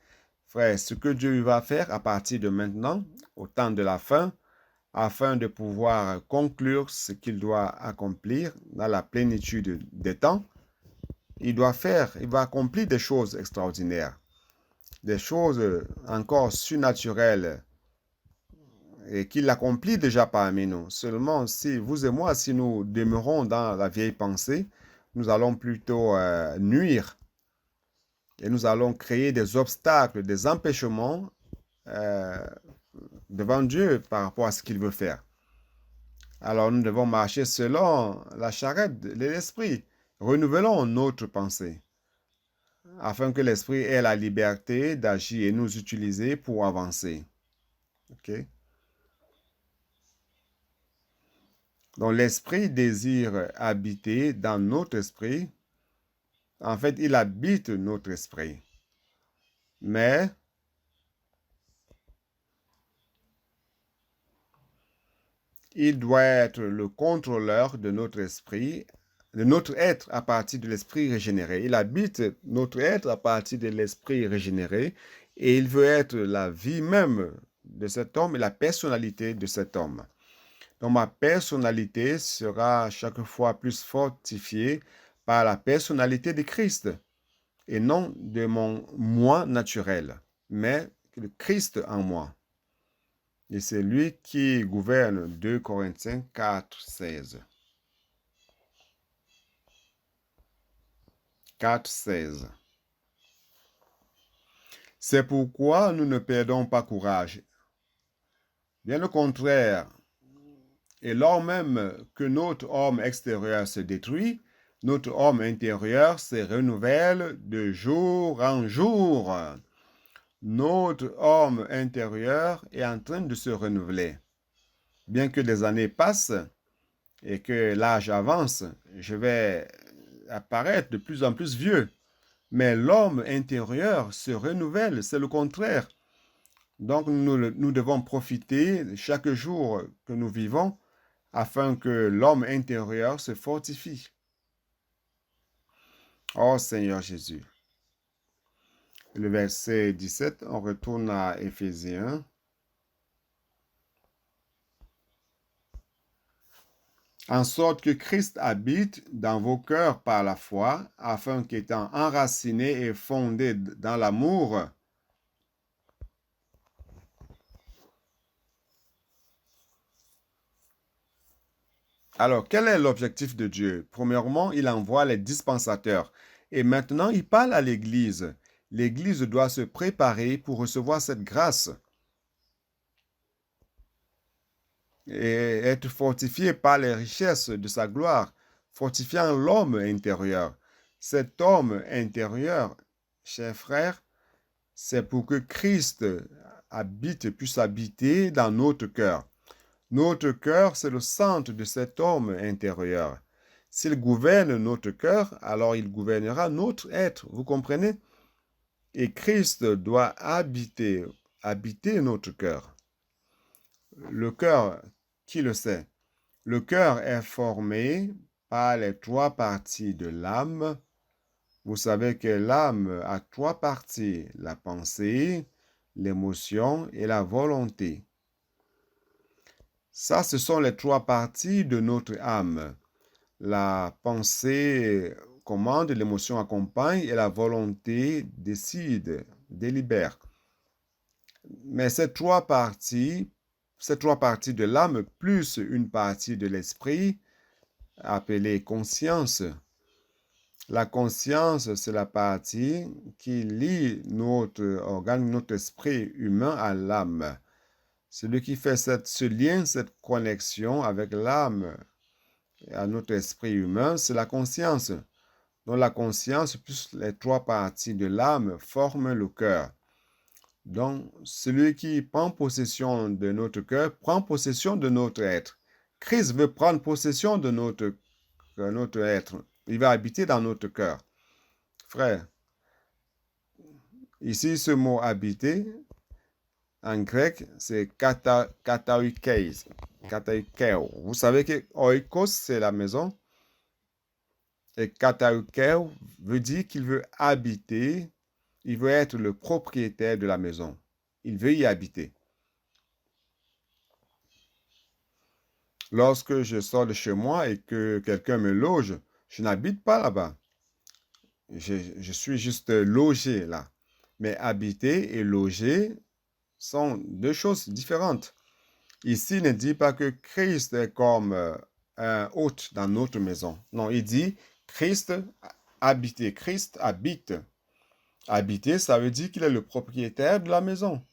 [SPEAKER 1] Frère, ce que Dieu va faire à partir de maintenant, au temps de la fin, afin de pouvoir conclure ce qu'il doit accomplir dans la plénitude des temps, il va accomplir des choses extraordinaires, des choses encore surnaturelles, et qu'il l'accomplit déjà parmi nous. Seulement, si vous et moi, si nous demeurons dans la vieille pensée, nous allons plutôt nuire et nous allons créer des obstacles, des empêchements euh, devant Dieu par rapport à ce qu'il veut faire. Alors nous devons marcher selon la charrette de l'esprit. Renouvelons notre pensée afin que l'esprit ait la liberté d'agir et nous utiliser pour avancer. OK? Donc l'esprit désire habiter dans notre esprit. En fait, il habite notre esprit. Mais il doit être le contrôleur de notre esprit, de notre être à partir de l'esprit régénéré. Il habite notre être à partir de l'esprit régénéré et il veut être la vie même de cet homme et la personnalité de cet homme. Donc ma personnalité sera chaque fois plus fortifiée par la personnalité de Christ et non de mon moi naturel, mais le Christ en moi. Et c'est lui qui gouverne. 2 Corinthiens 4, 16. 4, 16. C'est pourquoi nous ne perdons pas courage. Bien au contraire, et lors même que notre homme extérieur se détruit, notre homme intérieur se renouvelle de jour en jour. Notre homme intérieur est en train de se renouveler. Bien que des années passent et que l'âge avance, je vais apparaître de plus en plus vieux. Mais l'homme intérieur se renouvelle, c'est le contraire. Donc nous devons profiter chaque jour que nous vivons afin que l'homme intérieur se fortifie. Oh Seigneur Jésus. Le verset 17, on retourne à Éphésiens. En sorte que Christ habite dans vos cœurs par la foi, afin qu'étant enraciné et fondé dans l'amour, alors, quel est l'objectif de Dieu? Premièrement, il envoie les dispensateurs. Et maintenant, il parle à l'Église. L'Église doit se préparer pour recevoir cette grâce et être fortifiée par les richesses de sa gloire, fortifiant l'homme intérieur. Cet homme intérieur, chers frères, c'est pour que Christ puisse habiter dans notre cœur. Notre cœur, c'est le centre de cet homme intérieur. S'il gouverne notre cœur, alors il gouvernera notre être. Vous comprenez? Et Christ doit habiter notre cœur. Le cœur, qui le sait? Le cœur est formé par les trois parties de l'âme. Vous savez que l'âme a trois parties: la pensée, l'émotion et la volonté. Ça, ce sont les trois parties de notre âme. La pensée commande, l'émotion accompagne et la volonté décide, délibère. Mais ces trois parties de l'âme plus une partie de l'esprit, appelée conscience. La conscience, c'est la partie qui lie notre organe, notre esprit humain à l'âme. Celui qui fait ce lien, cette connexion avec l'âme et à notre esprit humain, c'est la conscience. Donc la conscience plus les trois parties de l'âme forment le cœur. Donc celui qui prend possession de notre cœur prend possession de notre être. Christ veut prendre possession de notre être. Il va habiter dans notre cœur. Frère, ici ce mot habiter, en grec, c'est kataikeis. Kataikeo. Vous savez que oikos, c'est la maison. Et kataikeo veut dire qu'il veut habiter. Il veut être le propriétaire de la maison. Il veut y habiter. Lorsque je sors de chez moi et que quelqu'un me loge, je n'habite pas là-bas. Je suis juste logé là. Mais habiter et loger sont deux choses différentes. Ici, il ne dit pas que Christ est comme un hôte dans notre maison. Non, il dit Christ habite. Christ habite. Habiter, ça veut dire qu'il est le propriétaire de la maison.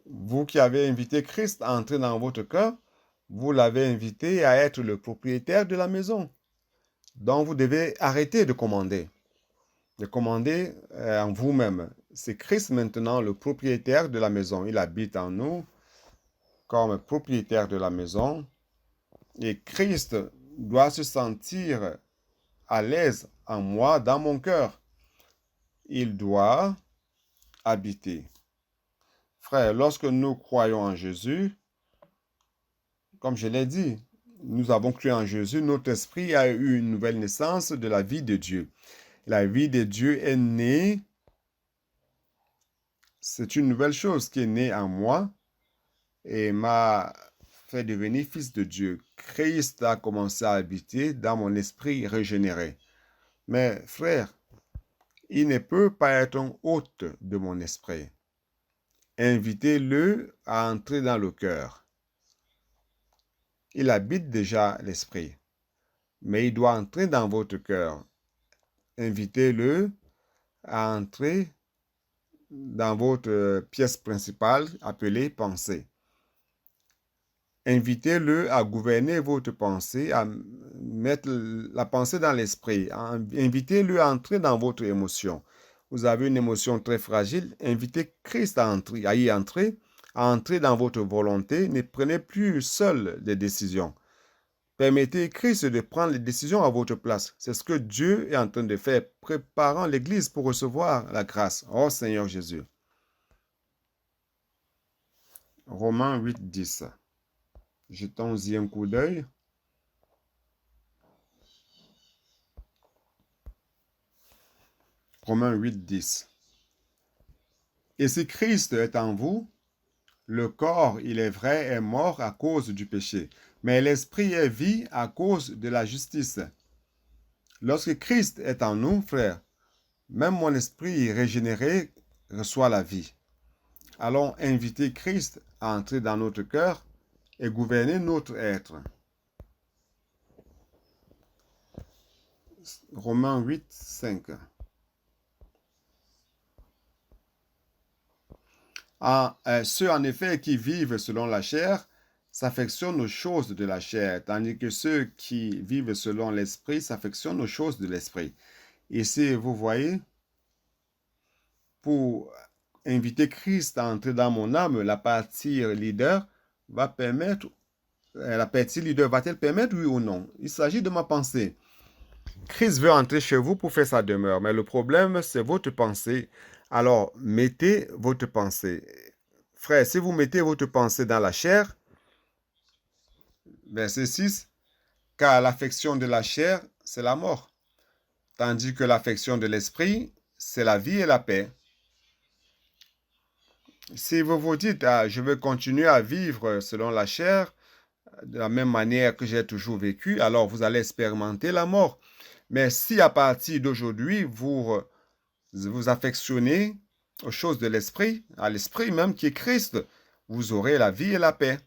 [SPEAKER 1] Vous qui avez invité Christ à entrer dans votre cœur, vous l'avez invité à être le propriétaire de la maison. Donc, vous devez arrêter de commander en vous-même. C'est Christ maintenant le propriétaire de la maison. Il habite en nous comme propriétaire de la maison. Et Christ doit se sentir à l'aise en moi, dans mon cœur. Il doit habiter. Frère, lorsque nous croyons en Jésus, comme je l'ai dit, nous avons cru en Jésus, notre esprit a eu une nouvelle naissance de la vie de Dieu. La vie de Dieu est née. C'est une nouvelle chose qui est née en moi et m'a fait devenir fils de Dieu. Christ a commencé à habiter dans mon esprit régénéré. Mais frère, il ne peut pas être un hôte de mon esprit. Invitez-le à entrer dans le cœur. Il habite déjà l'esprit, mais il doit entrer dans votre cœur. Invitez-le à entrer dans votre pièce principale appelée pensée. Invitez-le à gouverner votre pensée, à mettre la pensée dans l'esprit. Invitez-le à entrer dans votre émotion. Vous avez une émotion très fragile, invitez Christ à y entrer, à entrer dans votre volonté. Ne prenez plus seul des décisions. Permettez Christ de prendre les décisions à votre place. C'est ce que Dieu est en train de faire, préparant l'Église pour recevoir la grâce. Oh Seigneur Jésus. Romains 8, 10. Jetons-y un coup d'œil. Romains 8, 10. Et si Christ est en vous, le corps, il est vrai, est mort à cause du péché, mais l'esprit est vie à cause de la justice. Lorsque Christ est en nous, frères, même mon esprit régénéré reçoit la vie. Allons inviter Christ à entrer dans notre cœur et gouverner notre être. Romains 8, 5. Ceux en effet qui vivent selon la chair s'affectionnent aux choses de la chair, tandis que ceux qui vivent selon l'esprit s'affectionnent aux choses de l'esprit. Ici, vous voyez, pour inviter Christ à entrer dans mon âme, la partie leader va-t-elle permettre, oui ou non? Il s'agit de ma pensée. Christ veut entrer chez vous pour faire sa demeure, mais le problème, c'est votre pensée. Alors, mettez votre pensée. Frère, si vous mettez votre pensée dans la chair, verset 6, car l'affection de la chair, c'est la mort, tandis que l'affection de l'esprit, c'est la vie et la paix. Si vous vous dites, je veux continuer à vivre selon la chair, de la même manière que j'ai toujours vécu, alors vous allez expérimenter la mort. Mais si à partir d'aujourd'hui, vous vous affectionnez aux choses de l'esprit, à l'esprit même qui est Christ, vous aurez la vie et la paix.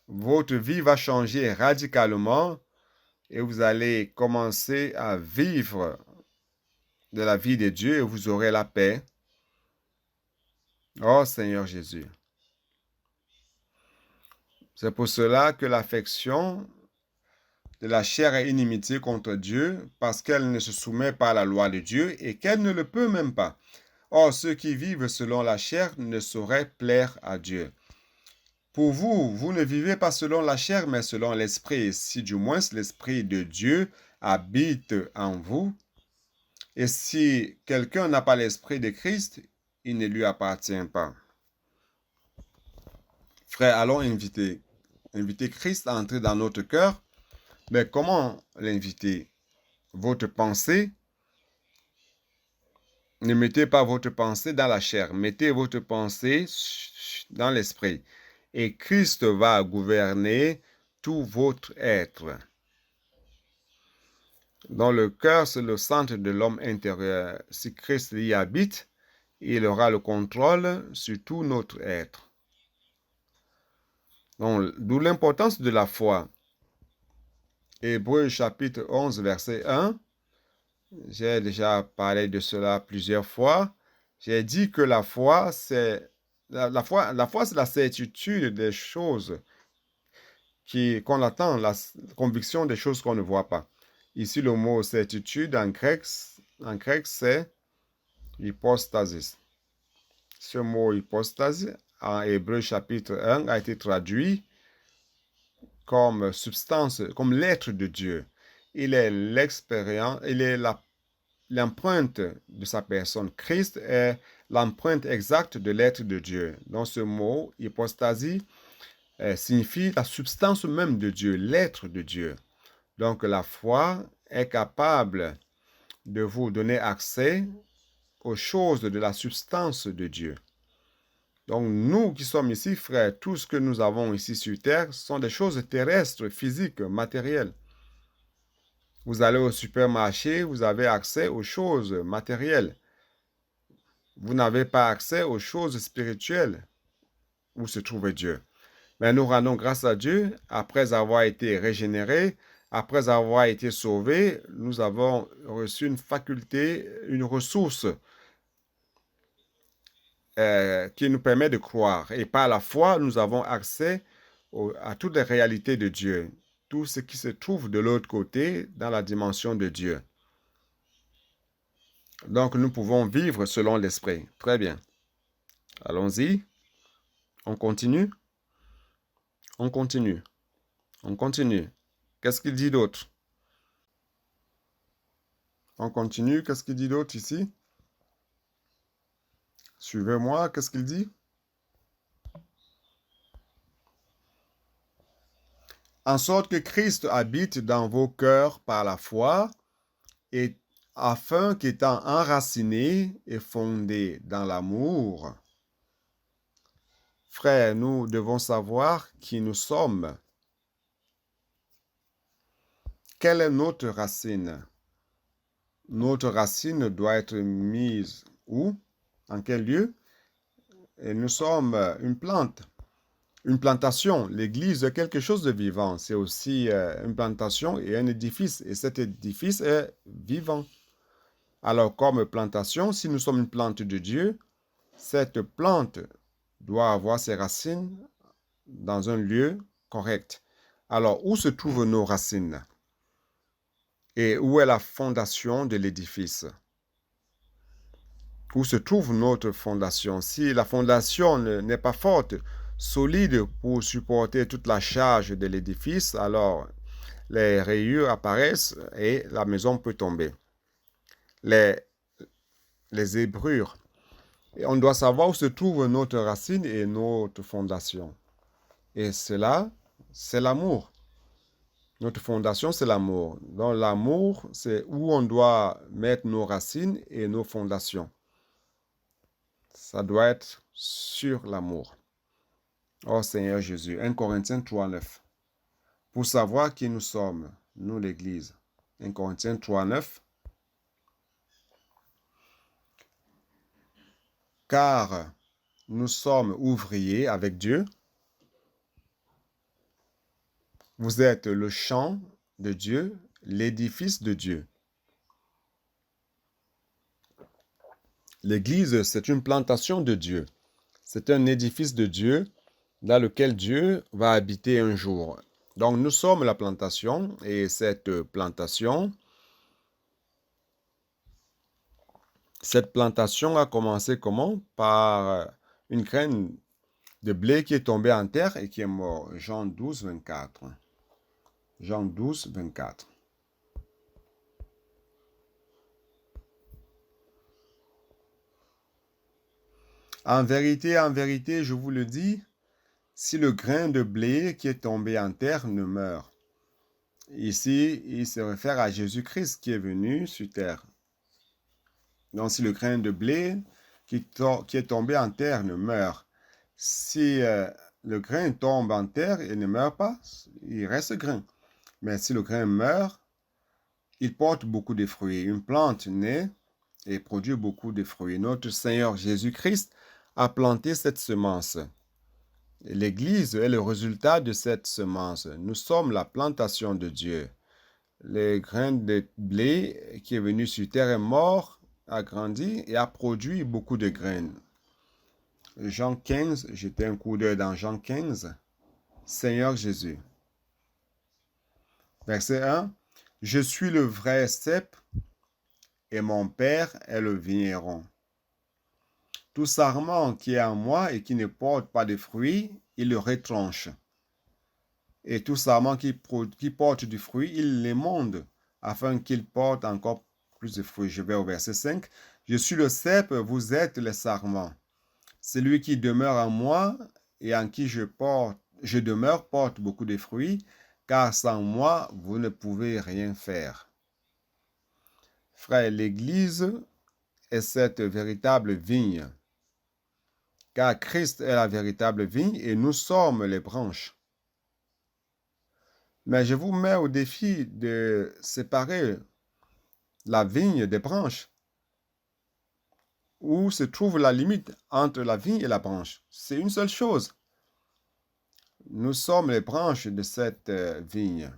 [SPEAKER 1] Votre vie va changer radicalement et vous allez commencer à vivre de la vie de Dieu et vous aurez la paix. Oh Seigneur Jésus. C'est pour cela que l'affection de la chair est inimitié contre Dieu parce qu'elle ne se soumet pas à la loi de Dieu et qu'elle ne le peut même pas. Or, ceux qui vivent selon la chair ne sauraient plaire à Dieu. Pour vous, vous ne vivez pas selon la chair, mais selon l'esprit, si du moins l'esprit de Dieu habite en vous. Et si quelqu'un n'a pas l'esprit de Christ, il ne lui appartient pas. Frère, allons inviter Christ à entrer dans notre cœur. Mais comment l'inviter? Votre pensée, ne mettez pas votre pensée dans la chair, mettez votre pensée dans l'esprit. Et Christ va gouverner tout votre être. Dans le cœur, c'est le centre de l'homme intérieur. Si Christ y habite, il aura le contrôle sur tout notre être. Donc, d'où l'importance de la foi. Hébreux chapitre 11, verset 1. J'ai déjà parlé de cela plusieurs fois. J'ai dit que la foi, c'est la foi, c'est la certitude des choses qu'on attend, la conviction des choses qu'on ne voit pas. Ici, le mot certitude en grec c'est hypostasis. Ce mot hypostasis, en Hébreu chapitre 1, a été traduit comme substance, comme l'être de Dieu. Il est l'expérience, il est l'empreinte de sa personne. Christ est l'empreinte exacte de l'être de Dieu. Donc ce mot, hypostasie, signifie la substance même de Dieu, l'être de Dieu. Donc la foi est capable de vous donner accès aux choses de la substance de Dieu. Donc nous qui sommes ici, frères, tout ce que nous avons ici sur terre sont des choses terrestres, physiques, matérielles. Vous allez au supermarché, vous avez accès aux choses matérielles. Vous n'avez pas accès aux choses spirituelles où se trouve Dieu. Mais nous rendons grâce à Dieu, après avoir été régénérés, après avoir été sauvés, nous avons reçu une faculté, une ressource qui nous permet de croire. Et par la foi, nous avons accès à toutes les réalités de Dieu, tout ce qui se trouve de l'autre côté dans la dimension de Dieu. Donc, nous pouvons vivre selon l'Esprit. Très bien. Allons-y. On continue. On continue. On continue. Qu'est-ce qu'il dit d'autre? On continue. Qu'est-ce qu'il dit d'autre ici? Suivez-moi. Qu'est-ce qu'il dit? En sorte que Christ habite dans vos cœurs par la foi, et afin qu'étant enraciné et fondé dans l'amour, frères, nous devons savoir qui nous sommes. Quelle est notre racine? Notre racine doit être mise où? En quel lieu? Et nous sommes une plante, une plantation. L'Église est quelque chose de vivant. C'est aussi une plantation et un édifice. Et cet édifice est vivant. Alors, comme plantation, si nous sommes une plante de Dieu, cette plante doit avoir ses racines dans un lieu correct. Alors, où se trouvent nos racines? Et où est la fondation de l'édifice? Où se trouve notre fondation? Si la fondation n'est pas forte, solide pour supporter toute la charge de l'édifice, alors les rayures apparaissent et la maison peut tomber. Les zébrures. Et on doit savoir où se trouve notre racine et notre fondation. Et cela, c'est l'amour. Notre fondation, c'est l'amour. Donc l'amour, c'est où on doit mettre nos racines et nos fondations. Ça doit être sur l'amour. Oh Seigneur Jésus, 1 Corinthiens 3, 9. Pour savoir qui nous sommes, nous l'Église. 1 Corinthiens 3, 9. Car nous sommes ouvriers avec Dieu. Vous êtes le champ de Dieu, l'édifice de Dieu. L'Église, c'est une plantation de Dieu. C'est un édifice de Dieu dans lequel Dieu va habiter un jour. Donc, nous sommes la plantation et cette plantation a commencé comment? Par une graine de blé qui est tombée en terre et qui est mort. Jean 12, 24. Jean 12, 24. En vérité, je vous le dis, si le grain de blé qui est tombé en terre ne meurt. Ici, il se réfère à Jésus-Christ qui est venu sur terre. Donc, si le grain de blé qui est tombé en terre ne meurt, si le grain tombe en terre et ne meurt pas, il reste grain. Mais si le grain meurt, il porte beaucoup de fruits. Une plante naît et produit beaucoup de fruits. Notre Seigneur Jésus-Christ a planté cette semence. L'Église est le résultat de cette semence. Nous sommes la plantation de Dieu. Le grain de blé qui est venu sur terre est mort, a grandi et a produit beaucoup de graines. Jean 15, jetez un coup d'œil dans Jean 15. Seigneur Jésus. Verset 1. Je suis le vrai cep et mon Père est le vigneron. Tout sarment qui est en moi et qui ne porte pas de fruits, il le retranche. Et tout sarment qui porte du fruit, il l'émonde, afin qu'il porte encore plus de fruits. Je vais au verset 5. Je suis le cep, vous êtes les sarments. Celui qui demeure en moi et en qui je demeure porte beaucoup de fruits, car sans moi, vous ne pouvez rien faire. Frère, l'Église est cette véritable vigne, car Christ est la véritable vigne et nous sommes les branches. Mais je vous mets au défi de séparer la vigne des branches. Où se trouve la limite entre la vigne et la branche? C'est une seule chose. Nous sommes les branches de cette vigne.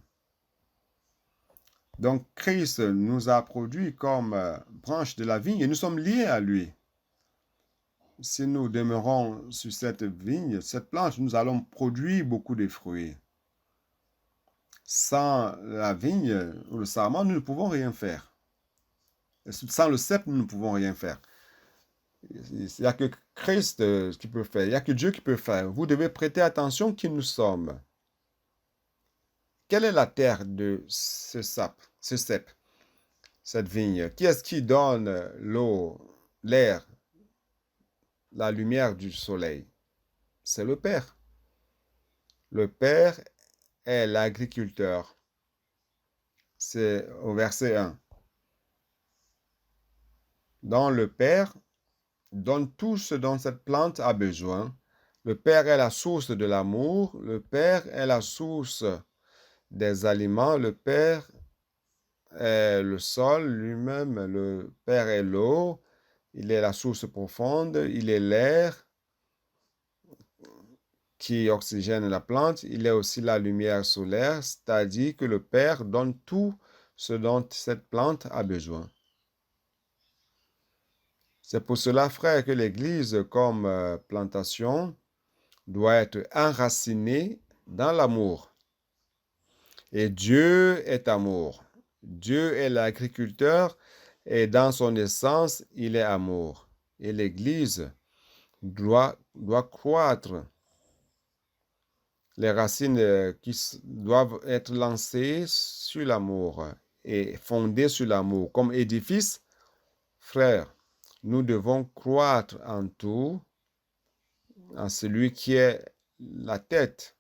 [SPEAKER 1] Donc, Christ nous a produits comme branches de la vigne et nous sommes liés à lui. Si nous demeurons sur cette vigne, cette planche, nous allons produire beaucoup de fruits. Sans la vigne ou le sarment, nous ne pouvons rien faire. Sans le cep, nous ne pouvons rien faire. Il n'y a que Christ qui peut faire. Il n'y a que Dieu qui peut faire. Vous devez prêter attention qui nous sommes. Quelle est la terre de ce cep, cette vigne? Qui est-ce qui donne l'eau, l'air, la lumière du soleil? C'est le Père. Le Père est l'agriculteur. C'est au verset 1. Donc le Père donne tout ce dont cette plante a besoin. Le Père est la source de l'amour. Le Père est la source des aliments. Le Père est le sol lui-même. Le Père est l'eau. Il est la source profonde. Il est l'air qui oxygène la plante. Il est aussi la lumière solaire, c'est-à-dire que le Père donne tout ce dont cette plante a besoin. C'est pour cela, frère, que l'Église, comme plantation, doit être enracinée dans l'amour. Et Dieu est amour. Dieu est l'agriculteur et dans son essence, il est amour. Et l'Église doit croître. Les racines qui doivent être lancées sur l'amour et fondées sur l'amour. Comme édifice, frère, nous devons croître en tout, en celui qui est la tête,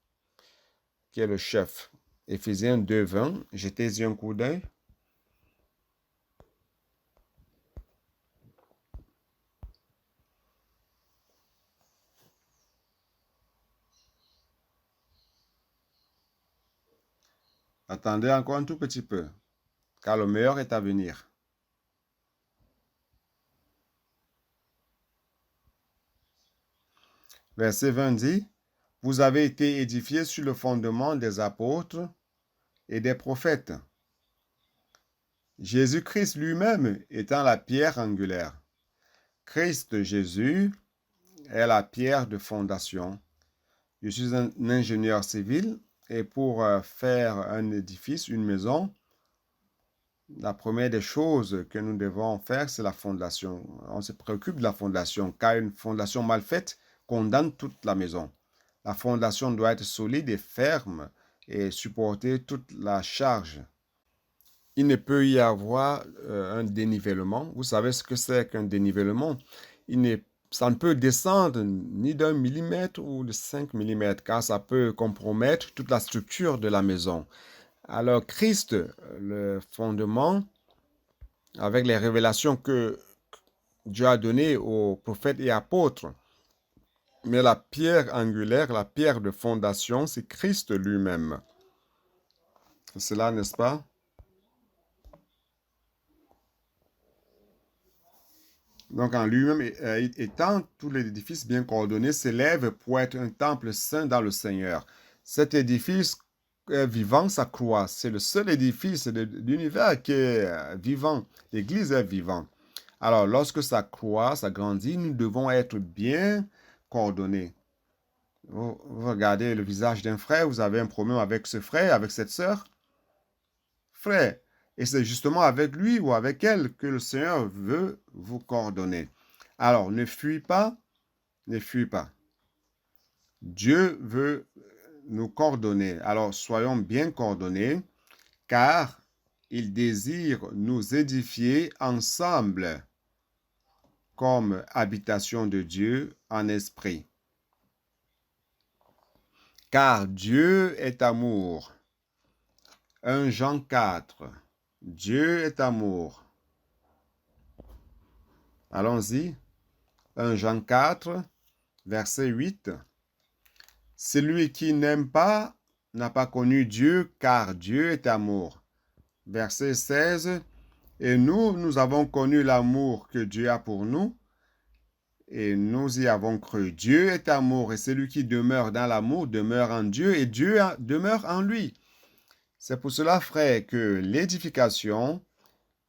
[SPEAKER 1] qui est le chef. Éphésiens 2, 20, jetez-y un coup d'œil. Attendez encore un tout petit peu, car le meilleur est à venir. Verset 20 dit, « Vous avez été édifiés sur le fondement des apôtres et des prophètes. Jésus-Christ lui-même étant la pierre angulaire. Christ Jésus est la pierre de fondation. Je suis un ingénieur civil. Et pour faire un édifice, une maison, la première des choses que nous devons faire, c'est la fondation. On se préoccupe de la fondation, car une fondation mal faite condamne toute la maison. La fondation doit être solide et ferme et supporter toute la charge. Il ne peut y avoir un dénivellement. Vous savez ce que c'est qu'un dénivellement? Ça ne peut descendre ni d'1 millimètre ou de 5 millimètres, car ça peut compromettre toute la structure de la maison. Alors Christ, le fondement, avec les révélations que Dieu a données aux prophètes et apôtres, mais la pierre angulaire, la pierre de fondation, c'est Christ lui-même. C'est cela, n'est-ce pas? Donc, en lui-même étant, tout l'édifice bien coordonné s'élève pour être un temple saint dans le Seigneur. Cet édifice vivant s'accroît. C'est le seul édifice de l'univers qui est vivant. L'Église est vivante. Alors, lorsque ça croît, ça grandit, nous devons être bien coordonnés. Vous regardez le visage d'un frère, vous avez un problème avec ce frère, avec cette sœur. Frère, et c'est justement avec lui ou avec elle que le Seigneur veut vous coordonner. Alors, ne fuis pas, ne fuis pas. Dieu veut nous coordonner. Alors, soyons bien coordonnés, car il désire nous édifier ensemble comme habitation de Dieu en esprit. Car Dieu est amour. 1 Jean 4. Dieu est amour. Allons-y. 1 Jean 4, verset 8. Celui qui n'aime pas n'a pas connu Dieu, car Dieu est amour. Verset 16. Et nous avons connu l'amour que Dieu a pour nous, et nous y avons cru. Dieu est amour, et celui qui demeure dans l'amour demeure en Dieu, et Dieu demeure en lui. C'est pour cela, frère, que l'édification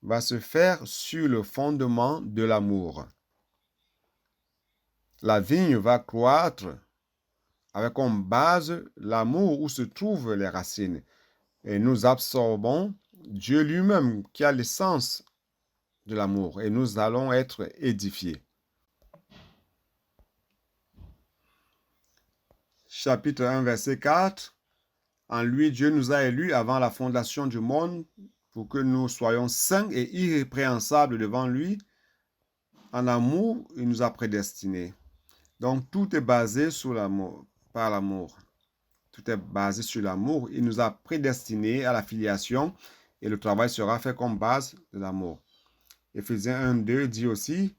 [SPEAKER 1] va se faire sur le fondement de l'amour. La vigne va croître avec comme base l'amour où se trouvent les racines. Et nous absorbons Dieu lui-même qui a l'essence de l'amour et nous allons être édifiés. Chapitre 1, verset 4. En lui, Dieu nous a élus avant la fondation du monde pour que nous soyons saints et irrépréhensables devant lui. En amour, il nous a prédestinés. Donc, tout est basé sur l'amour, par l'amour. Tout est basé sur l'amour. Il nous a prédestinés à la filiation et le travail sera fait comme base de l'amour. Éphésiens 1, 2 dit aussi,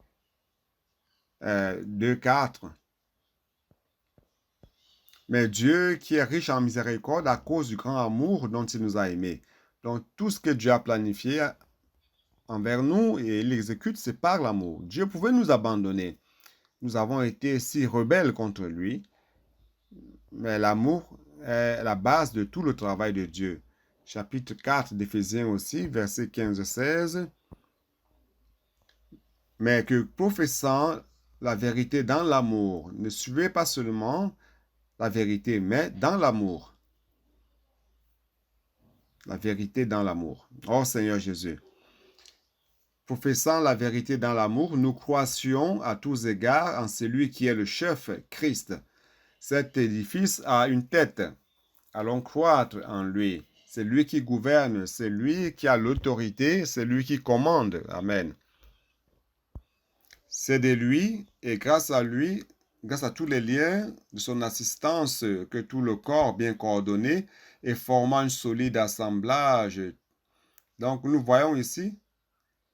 [SPEAKER 1] 2, 4. Mais Dieu qui est riche en miséricorde à cause du grand amour dont il nous a aimés. Donc, tout ce que Dieu a planifié envers nous et il l'exécute, c'est par l'amour. Dieu pouvait nous abandonner. Nous avons été si rebelles contre lui. Mais l'amour est la base de tout le travail de Dieu. Chapitre 4 d'Éphésiens aussi, versets 15-16. Mais que professant la vérité dans l'amour, ne suivez pas seulement la vérité, mais dans l'amour. La vérité dans l'amour. Oh Seigneur Jésus. Professant la vérité dans l'amour, nous croissions à tous égards en celui qui est le chef, Christ. Cet édifice a une tête. Allons croître en lui. C'est lui qui gouverne, c'est lui qui a l'autorité, c'est lui qui commande. Amen. C'est de lui et grâce à lui, grâce à tous les liens de son assistance, que tout le corps bien coordonné et formant un solide assemblage. Donc nous voyons ici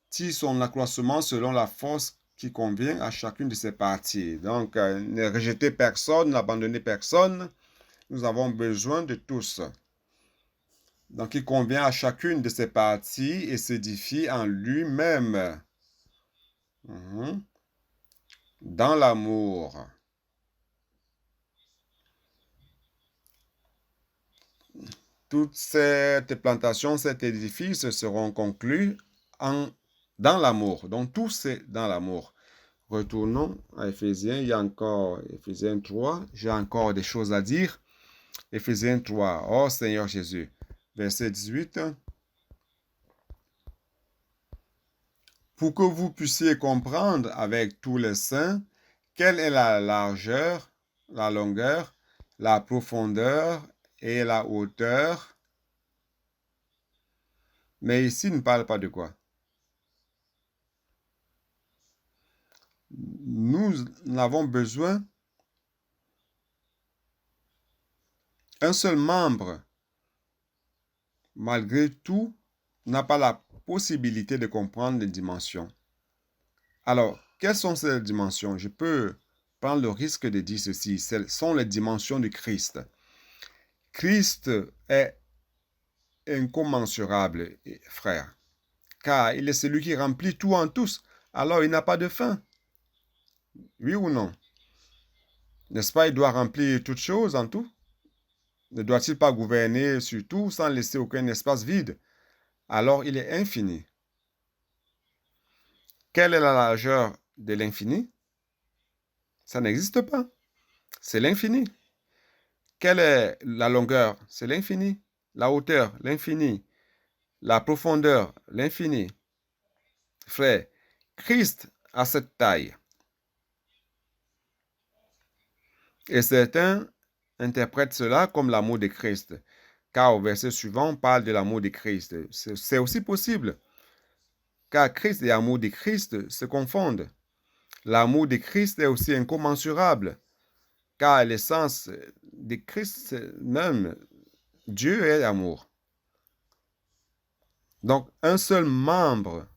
[SPEAKER 1] tire son accroissement selon la force qui convient à chacune de ses parties. Donc ne rejetez personne, n'abandonnez personne. Nous avons besoin de tous. Donc, il convient à chacune de ses parties et s'édifie en lui-même. Dans l'amour. Toute cette plantation, cet édifice seront conclus dans l'amour. Donc, tout c'est dans l'amour. Retournons à Éphésiens. Il y a encore Éphésiens 3. J'ai encore des choses à dire. Éphésiens 3. Oh Seigneur Jésus. Verset 18. Pour que vous puissiez comprendre avec tous les saints quelle est la largeur, la longueur, la profondeur et la hauteur. Mais ici, il ne parle pas de quoi? Nous avons besoin un seul membre, malgré tout, n'a pas la possibilité de comprendre les dimensions. Alors, quelles sont ces dimensions? Je peux prendre le risque de dire ceci. Ce sont les dimensions du Christ. Christ est incommensurable, frère, car il est celui qui remplit tout en tous. Alors, il n'a pas de fin. Oui ou non? N'est-ce pas, il doit remplir toutes choses en tout? Ne doit-il pas gouverner sur tout sans laisser aucun espace vide? Alors, il est infini. Quelle est la largeur de l'infini? Ça n'existe pas. C'est l'infini. Quelle est la longueur? C'est l'infini. La hauteur? L'infini. La profondeur? L'infini. Frère, Christ a cette taille. Et certains interprètent cela comme l'amour de Christ, car au verset suivant, on parle de l'amour de Christ. C'est aussi possible, car Christ et l'amour de Christ se confondent. L'amour de Christ est aussi incommensurable, car l'essence de Christ même, Dieu est amour. Donc, un seul membre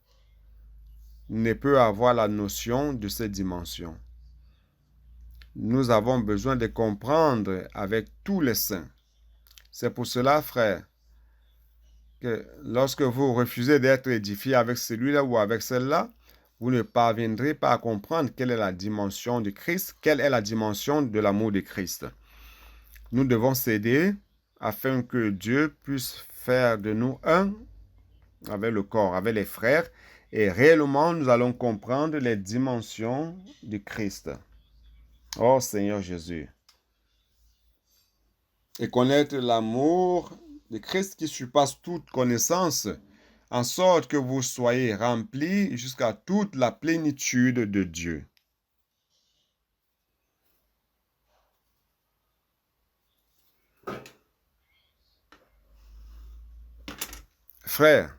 [SPEAKER 1] ne peut avoir la notion de cette dimension. Nous avons besoin de comprendre avec tous les saints. C'est pour cela, frère, que lorsque vous refusez d'être édifié avec celui-là ou avec celle-là, vous ne parviendrez pas à comprendre quelle est la dimension de Christ, quelle est la dimension de l'amour de Christ. Nous devons céder afin que Dieu puisse faire de nous un avec le corps, avec les frères, et réellement nous allons comprendre les dimensions de Christ. Oh Seigneur Jésus. Et connaître l'amour de Christ qui surpasse toute connaissance, en sorte que vous soyez remplis jusqu'à toute la plénitude de Dieu. Frères,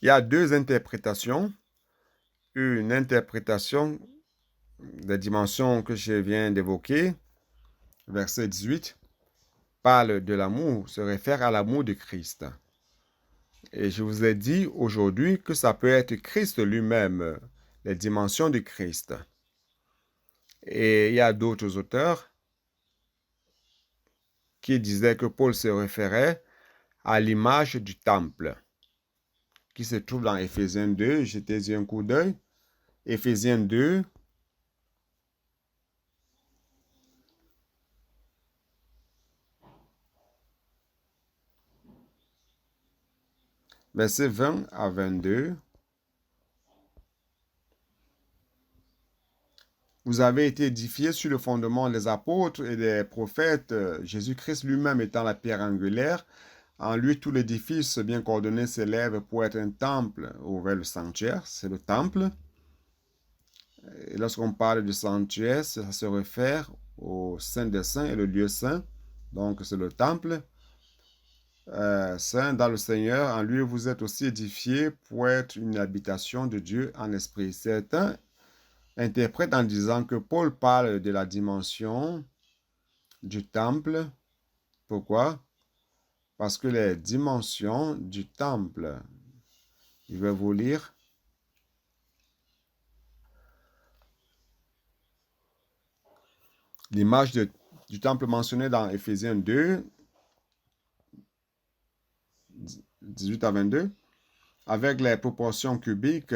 [SPEAKER 1] il y a deux interprétations. Une interprétation des dimensions que je viens d'évoquer, verset 18, parle de l'amour, se réfère à l'amour de Christ. Et je vous ai dit aujourd'hui que ça peut être Christ lui-même, les dimensions de Christ. Et il y a d'autres auteurs qui disaient que Paul se référait à l'image du temple, qui se trouve dans Éphésiens 2. Jetez-y un coup d'œil. Éphésiens 2, versets 20 à 22. Vous avez été édifiés sur le fondement des apôtres et des prophètes, Jésus-Christ lui-même étant la pierre angulaire. En lui, tout l'édifice bien coordonné s'élève pour être un temple ouvert le sanctuaire, c'est le temple. Et lorsqu'on parle du sanctuaire, ça se réfère au Saint des Saints et le lieu saint. Donc, c'est le temple. Saint dans le Seigneur, en lui, vous êtes aussi édifiés pour être une habitation de Dieu en esprit. Certains interprètent en disant que Paul parle de la dimension du temple. Pourquoi? Parce que les dimensions du temple, je vais vous lire. L'image du temple mentionné dans Éphésiens 2, 18 à 22, avec les proportions cubiques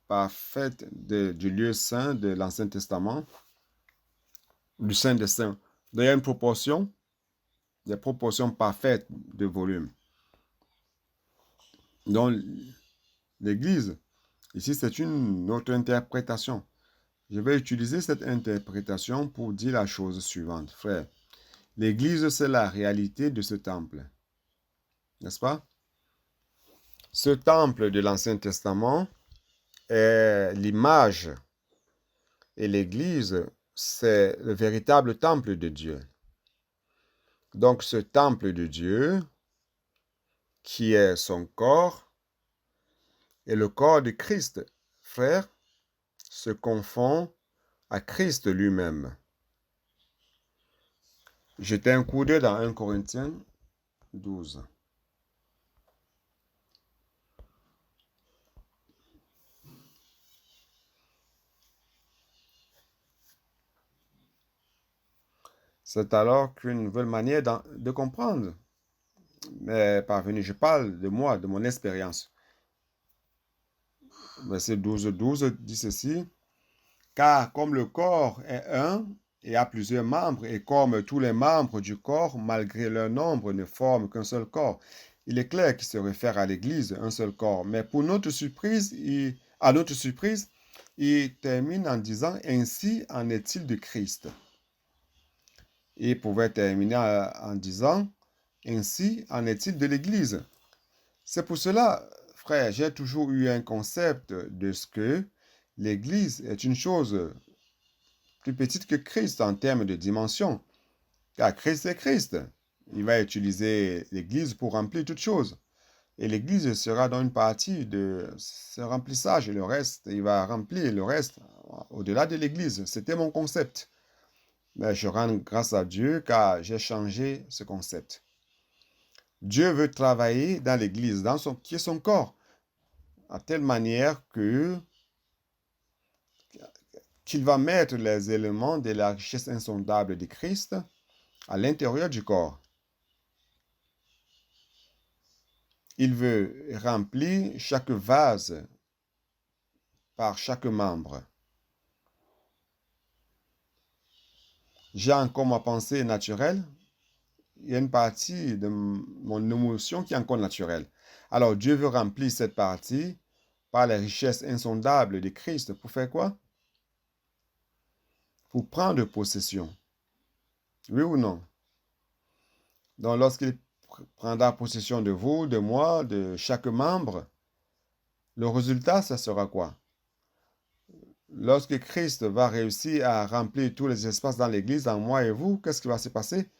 [SPEAKER 1] parfaites du lieu saint de l'Ancien Testament, du Saint des Saints. Il y a une proportion, des proportions parfaites de volume. Donc, l'Église, ici, c'est une autre interprétation. Je vais utiliser cette interprétation pour dire la chose suivante, frère. L'Église, c'est la réalité de ce temple. N'est-ce pas? Ce temple de l'Ancien Testament est l'image et l'Église, c'est le véritable temple de Dieu. Donc ce temple de Dieu, qui est son corps, et le corps de Christ, frère, se confond à Christ lui-même. Jetez un coup d'œil dans 1 Corinthiens 12. C'est alors qu'une nouvelle manière de comprendre m'est parvenue. Je parle de moi, de mon expérience. Verset 12 dit ceci. Car comme le corps est un et a plusieurs membres, et comme tous les membres du corps, malgré leur nombre, ne forment qu'un seul corps, il est clair qu'il se réfère à l'Église, un seul corps. Mais pour notre surprise, il termine en disant « Ainsi en est-il de Christ ». Il pouvait terminer en disant « Ainsi en est-il de l'Église ». C'est pour cela, frère, j'ai toujours eu un concept de ce que l'Église est une chose plus petite que Christ en termes de dimension. Car Christ est Christ. Il va utiliser l'Église pour remplir toutes choses. Et l'Église sera dans une partie de ce remplissage et le reste, il va remplir le reste au-delà de l'Église. C'était mon concept. Mais je rends grâce à Dieu car j'ai changé ce concept. Dieu veut travailler dans l'Église, qui est son corps, à telle manière qu'il va mettre les éléments de la richesse insondable de Christ à l'intérieur du corps. Il veut remplir chaque vase par chaque membre. J'ai encore ma pensée naturelle. Il y a une partie de mon émotion qui est encore naturelle. Alors Dieu veut remplir cette partie par les richesses insondables de Christ. Pour faire quoi? Pour prendre possession. Oui ou non? Donc lorsqu'il prendra possession de vous, de moi, de chaque membre, le résultat, ça sera quoi? Lorsque Christ va réussir à remplir tous les espaces dans l'Église, en moi et vous, qu'est-ce qui va se passer?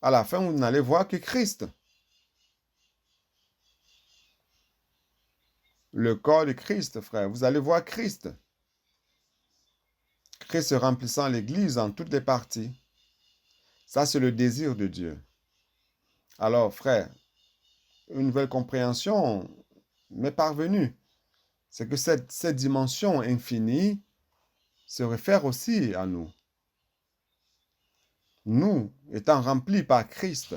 [SPEAKER 1] À la fin, vous n'allez voir que Christ. Le corps de Christ, frère, vous allez voir Christ. Christ remplissant l'Église en toutes les parties. Ça, c'est le désir de Dieu. Alors, frère, une nouvelle compréhension m'est parvenue. C'est que cette dimension infinie se réfère aussi à nous. Nous, étant remplis par Christ.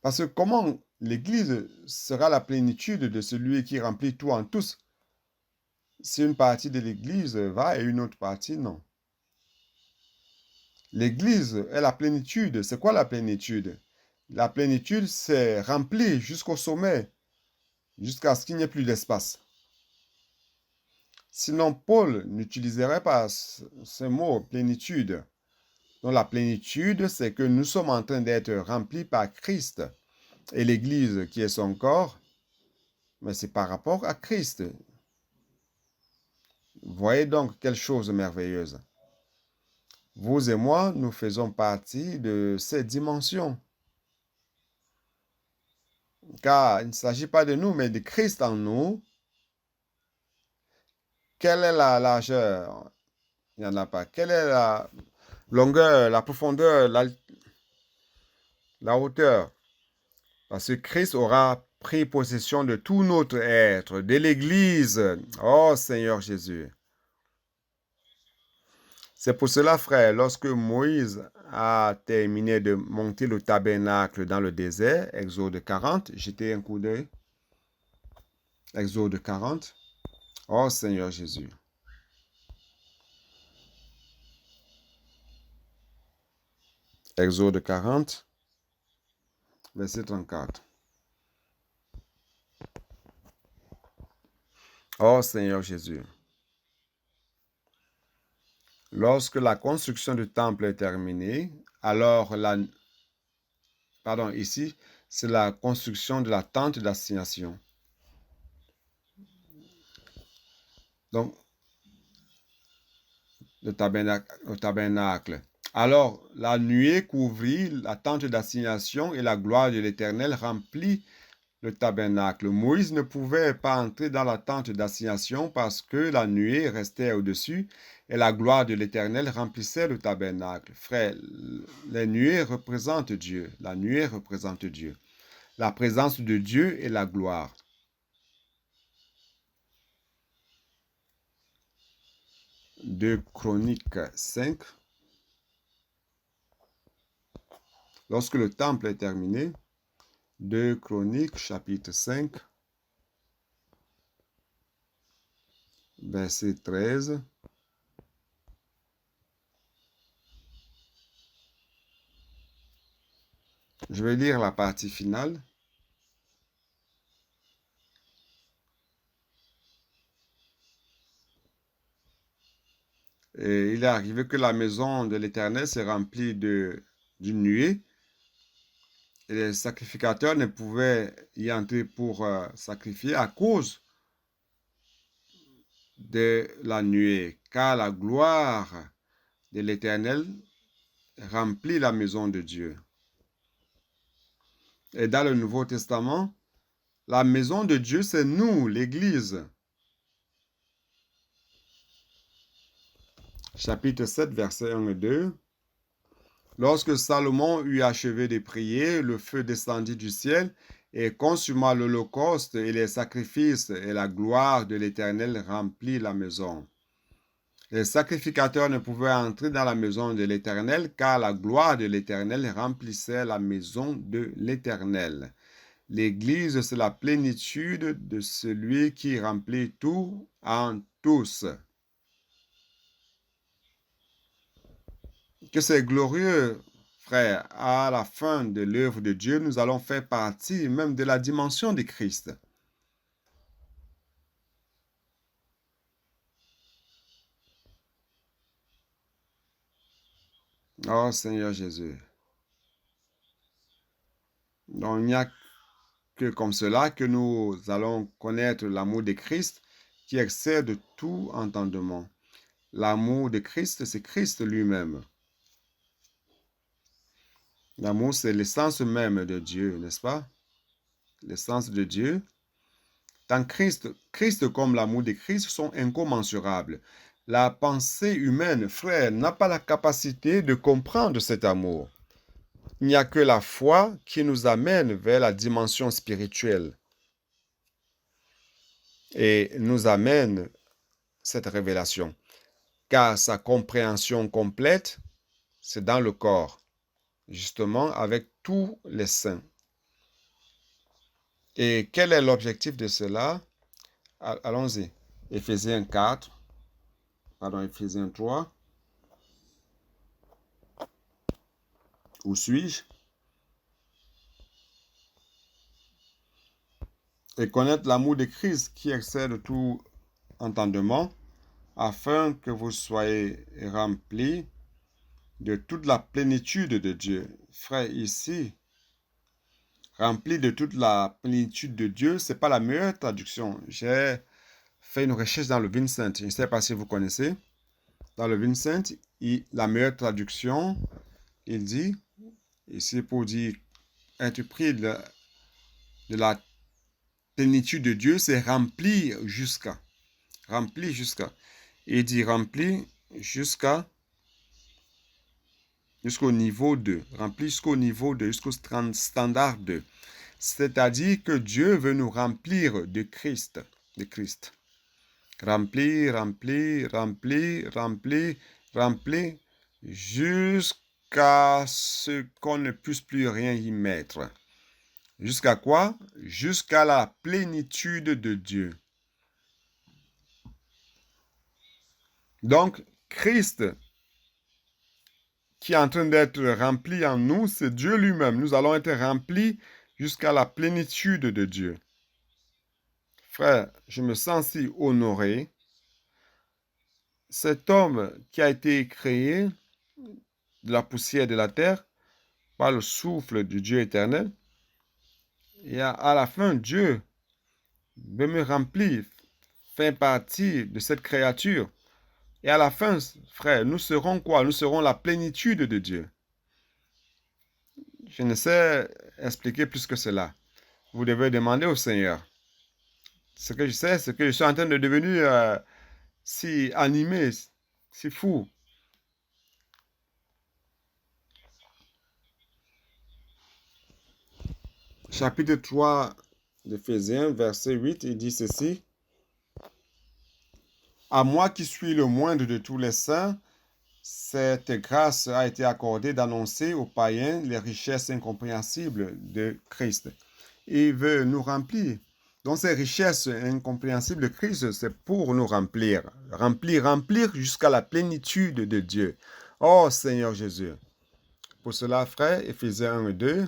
[SPEAKER 1] Parce que comment l'Église sera la plénitude de celui qui remplit tout en tous si une partie de l'Église va et une autre partie non? L'Église est la plénitude. C'est quoi la plénitude? La plénitude, c'est rempli jusqu'au sommet, jusqu'à ce qu'il n'y ait plus d'espace. Sinon, Paul n'utiliserait pas ce mot plénitude. Donc la plénitude, c'est que nous sommes en train d'être remplis par Christ. Et l'Église qui est son corps, mais c'est par rapport à Christ. Voyez donc quelle chose merveilleuse. Vous et moi, nous faisons partie de cette dimension. Car il ne s'agit pas de nous, mais de Christ en nous. Quelle est la largeur? Il n'y en a pas. Quelle est la longueur, la profondeur, la hauteur? Parce que Christ aura pris possession de tout notre être, de l'Église. Oh Seigneur Jésus. C'est pour cela, frère, lorsque Moïse a terminé de monter le tabernacle dans le désert, Exode 40, jetez un coup d'œil. Exode 40. Oh Seigneur Jésus. Exode 40, verset 34. Oh Seigneur Jésus. Lorsque la construction du temple est terminée, alors ici, c'est la construction de la tente d'assignation. Donc, le tabernacle. Alors, la nuée couvrit la tente d'assignation et la gloire de l'Éternel remplit le tabernacle. Moïse ne pouvait pas entrer dans la tente d'assignation parce que la nuée restait au-dessus et la gloire de l'Éternel remplissait le tabernacle. Frère, les nuées représentent Dieu. La nuée représente Dieu. La présence de Dieu et la gloire. Deux Chroniques 5. Lorsque le temple est terminé, 2 Chroniques, chapitre 5, verset 13. Je vais lire la partie finale. Et il est arrivé que la maison de l'Éternel s'est remplie d'une nuée. Et les sacrificateurs ne pouvaient y entrer pour sacrifier à cause de la nuée, car la gloire de l'Éternel remplit la maison de Dieu. Et dans le Nouveau Testament, la maison de Dieu, c'est nous, l'Église. Chapitre 7, versets 1 et 2. Lorsque Salomon eut achevé de prier, le feu descendit du ciel et consuma l'holocauste et les sacrifices, et la gloire de l'Éternel remplit la maison. Les sacrificateurs ne pouvaient entrer dans la maison de l'Éternel, car la gloire de l'Éternel remplissait la maison de l'Éternel. L'Église, c'est la plénitude de celui qui remplit tout en tous. Que c'est glorieux, frère, à la fin de l'œuvre de Dieu, nous allons faire partie même de la dimension de Christ. Oh Seigneur Jésus. Donc il n'y a que comme cela que nous allons connaître l'amour de Christ qui excède tout entendement. L'amour de Christ, c'est Christ lui-même. L'amour, c'est l'essence même de Dieu, n'est-ce pas? L'essence de Dieu. Dans Christ comme l'amour de Christ sont incommensurables. La pensée humaine, frère, n'a pas la capacité de comprendre cet amour. Il n'y a que la foi qui nous amène vers la dimension spirituelle et nous amène cette révélation. Car sa compréhension complète, c'est dans le corps, justement avec tous les saints. Et quel est l'objectif de cela? Allons-y. Éphésiens 3. Où suis-je? Et connaître l'amour de Christ qui excède tout entendement, afin que vous soyez remplis de toute la plénitude de Dieu. Frère, ici, rempli de toute la plénitude de Dieu, c'est pas la meilleure traduction. J'ai fait une recherche dans le Vincent. Je ne sais pas si vous connaissez. Dans le Vincent, la meilleure traduction, il dit, ici pour dire, être pris de la plénitude de Dieu, c'est rempli jusqu'à. Rempli jusqu'à. Il dit rempli jusqu'au niveau 2. Rempli jusqu'au niveau 2, jusqu'au standard 2. C'est-à-dire que Dieu veut nous remplir de Christ. De Christ. Remplir, remplir, remplir, remplir, remplir, jusqu'à ce qu'on ne puisse plus rien y mettre. Jusqu'à quoi? Jusqu'à la plénitude de Dieu. Donc, Christ, qui est en train d'être rempli en nous, c'est Dieu lui-même. Nous allons être remplis jusqu'à la plénitude de Dieu. Frère, je me sens si honoré cet homme qui a été créé de la poussière de la terre par le souffle du Dieu éternel, et à la fin, Dieu veut me remplir, faire partie de cette créature. Et à la fin, frère, nous serons quoi? Nous serons la plénitude de Dieu. Je ne sais expliquer plus que cela. Vous devez demander au Seigneur. Ce que je sais, c'est que je suis en train de devenir si animé, si fou. Chapitre 3 d'Éphésiens, verset 8, il dit ceci. À moi qui suis le moindre de tous les saints, cette grâce a été accordée d'annoncer aux païens les richesses incompréhensibles de Christ. Il veut nous remplir. Donc ces richesses incompréhensibles de Christ, c'est pour nous remplir. Remplir jusqu'à la plénitude de Dieu. Oh Seigneur Jésus. Pour cela, frère, Éphésiens 1 et 2,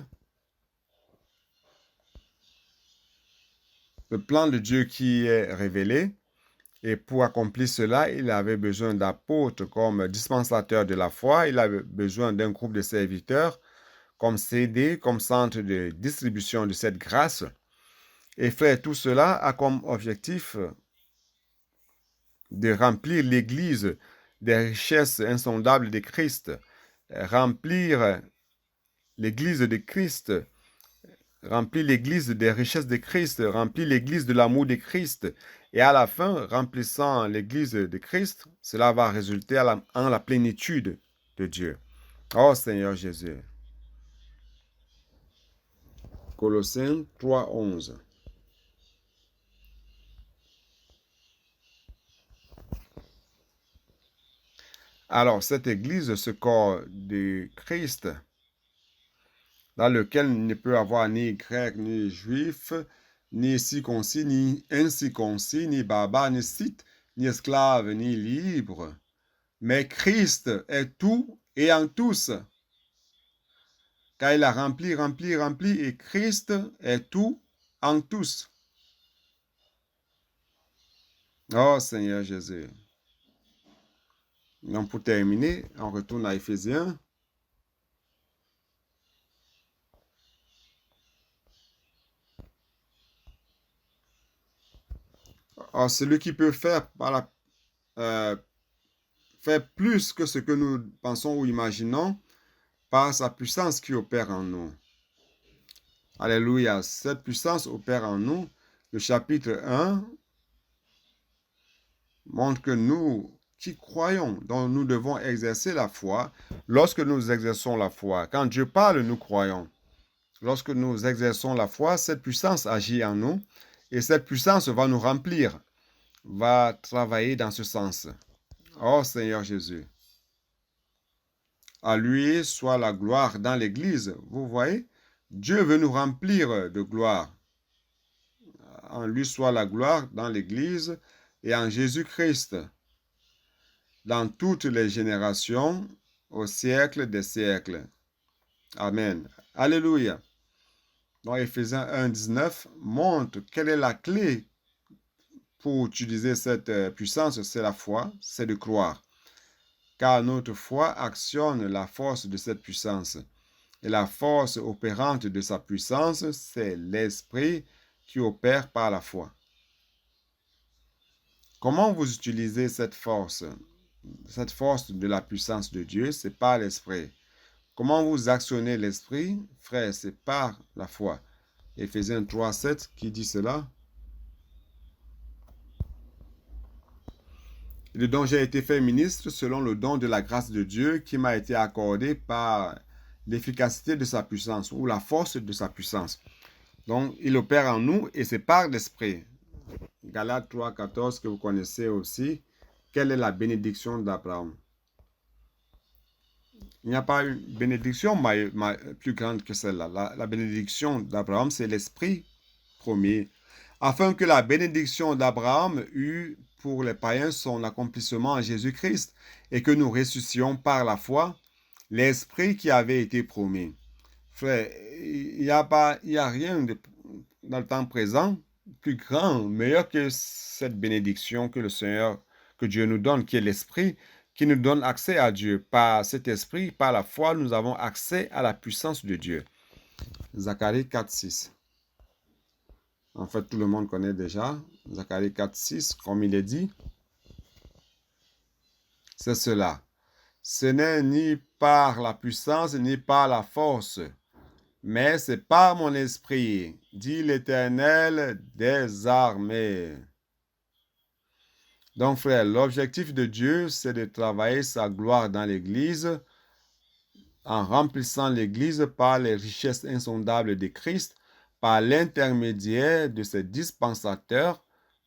[SPEAKER 1] le plan de Dieu qui est révélé, et pour accomplir cela, il avait besoin d'apôtres comme dispensateurs de la foi, il avait besoin d'un groupe de serviteurs comme CD, comme centre de distribution de cette grâce. Et frère, tout cela a comme objectif de remplir l'Église des richesses insondables de Christ, remplir l'Église de Christ, remplir l'Église des richesses de Christ, remplir l'Église de l'amour de Christ. Et à la fin, remplissant l'Église de Christ, cela va résulter en la plénitude de Dieu. Oh Seigneur Jésus. Colossiens 3, 11. Alors, cette Église, ce corps de Christ, dans lequel il ne peut avoir ni grec, ni juif, ni circoncis, ni incirconcis, ni barbare, ni scythe, ni esclave, ni libre. Mais Christ est tout et en tous. Car il a rempli, et Christ est tout en tous. Oh Seigneur Jésus. Donc pour terminer, on retourne à Éphésiens. Oh, celui qui peut faire faire plus que ce que nous pensons ou imaginons par sa puissance qui opère en nous. Alléluia. Cette puissance opère en nous. Le chapitre 1 montre que nous qui croyons, dont nous devons exercer la foi, lorsque nous exerçons la foi, quand Dieu parle, nous croyons. Lorsque nous exerçons la foi, cette puissance agit en nous et cette puissance va nous remplir, va travailler dans ce sens. Oh Seigneur Jésus. À lui soit la gloire dans l'Église. Vous voyez, Dieu veut nous remplir de gloire. En lui soit la gloire dans l'Église et en Jésus-Christ, dans toutes les générations, au siècle des siècles. Amen. Alléluia. Donc, Éphésiens 1, 19 montre quelle est la clé pour utiliser cette puissance, c'est la foi, c'est de croire. Car notre foi actionne la force de cette puissance. Et la force opérante de sa puissance, c'est l'esprit qui opère par la foi. Comment vous utilisez cette force? Cette force de la puissance de Dieu, c'est par l'esprit. Comment vous actionnez l'esprit? Frère, c'est par la foi. Éphésiens 3, 7 qui dit cela. Le don j'ai été fait ministre selon le don de la grâce de Dieu qui m'a été accordé par l'efficacité de sa puissance ou la force de sa puissance. Donc, il opère en nous et c'est par l'esprit. Galates 3, 14 que vous connaissez aussi. Quelle est la bénédiction d'Abraham? Il n'y a pas une bénédiction plus grande que celle-là. La bénédiction d'Abraham, c'est l'esprit promis. Afin que la bénédiction d'Abraham eût pour les païens son accomplissement en Jésus-Christ et que nous ressuscions par la foi l'esprit qui avait été promis. Frère, il n'y a rien dans le temps présent plus grand, meilleur que cette bénédiction que le Seigneur que Dieu nous donne, qui est l'Esprit, qui nous donne accès à Dieu. Par cet Esprit, par la foi, nous avons accès à la puissance de Dieu. Zacharie 4, 6. En fait, tout le monde connaît déjà. Zacharie 4, 6, comme il est dit. C'est cela. Ce n'est ni par la puissance, ni par la force, mais c'est par mon esprit, dit l'Éternel des armées. Donc, frère, l'objectif de Dieu, c'est de travailler sa gloire dans l'Église, en remplissant l'Église par les richesses insondables de Christ, par l'intermédiaire de ses dispensateurs,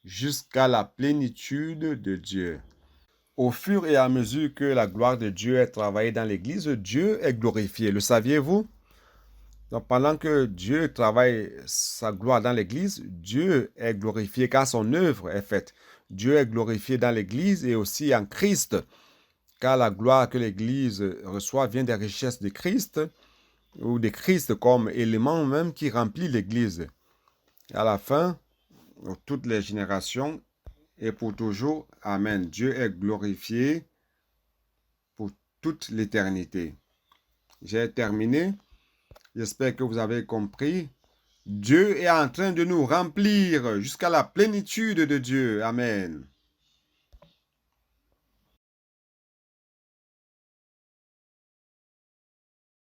[SPEAKER 1] jusqu'à la plénitude de Dieu. Au fur et à mesure que la gloire de Dieu est travaillée dans l'Église, Dieu est glorifié. Le saviez-vous? Donc, pendant que Dieu travaille sa gloire dans l'Église, Dieu est glorifié car son œuvre est faite. Dieu est glorifié dans l'Église et aussi en Christ, car la gloire que l'Église reçoit vient des richesses de Christ, ou de Christ comme élément même qui remplit l'Église. À la fin, pour toutes les générations et pour toujours, Amen. Dieu est glorifié pour toute l'éternité. J'ai terminé. J'espère que vous avez compris. Dieu est en train de nous remplir jusqu'à la plénitude de Dieu. Amen.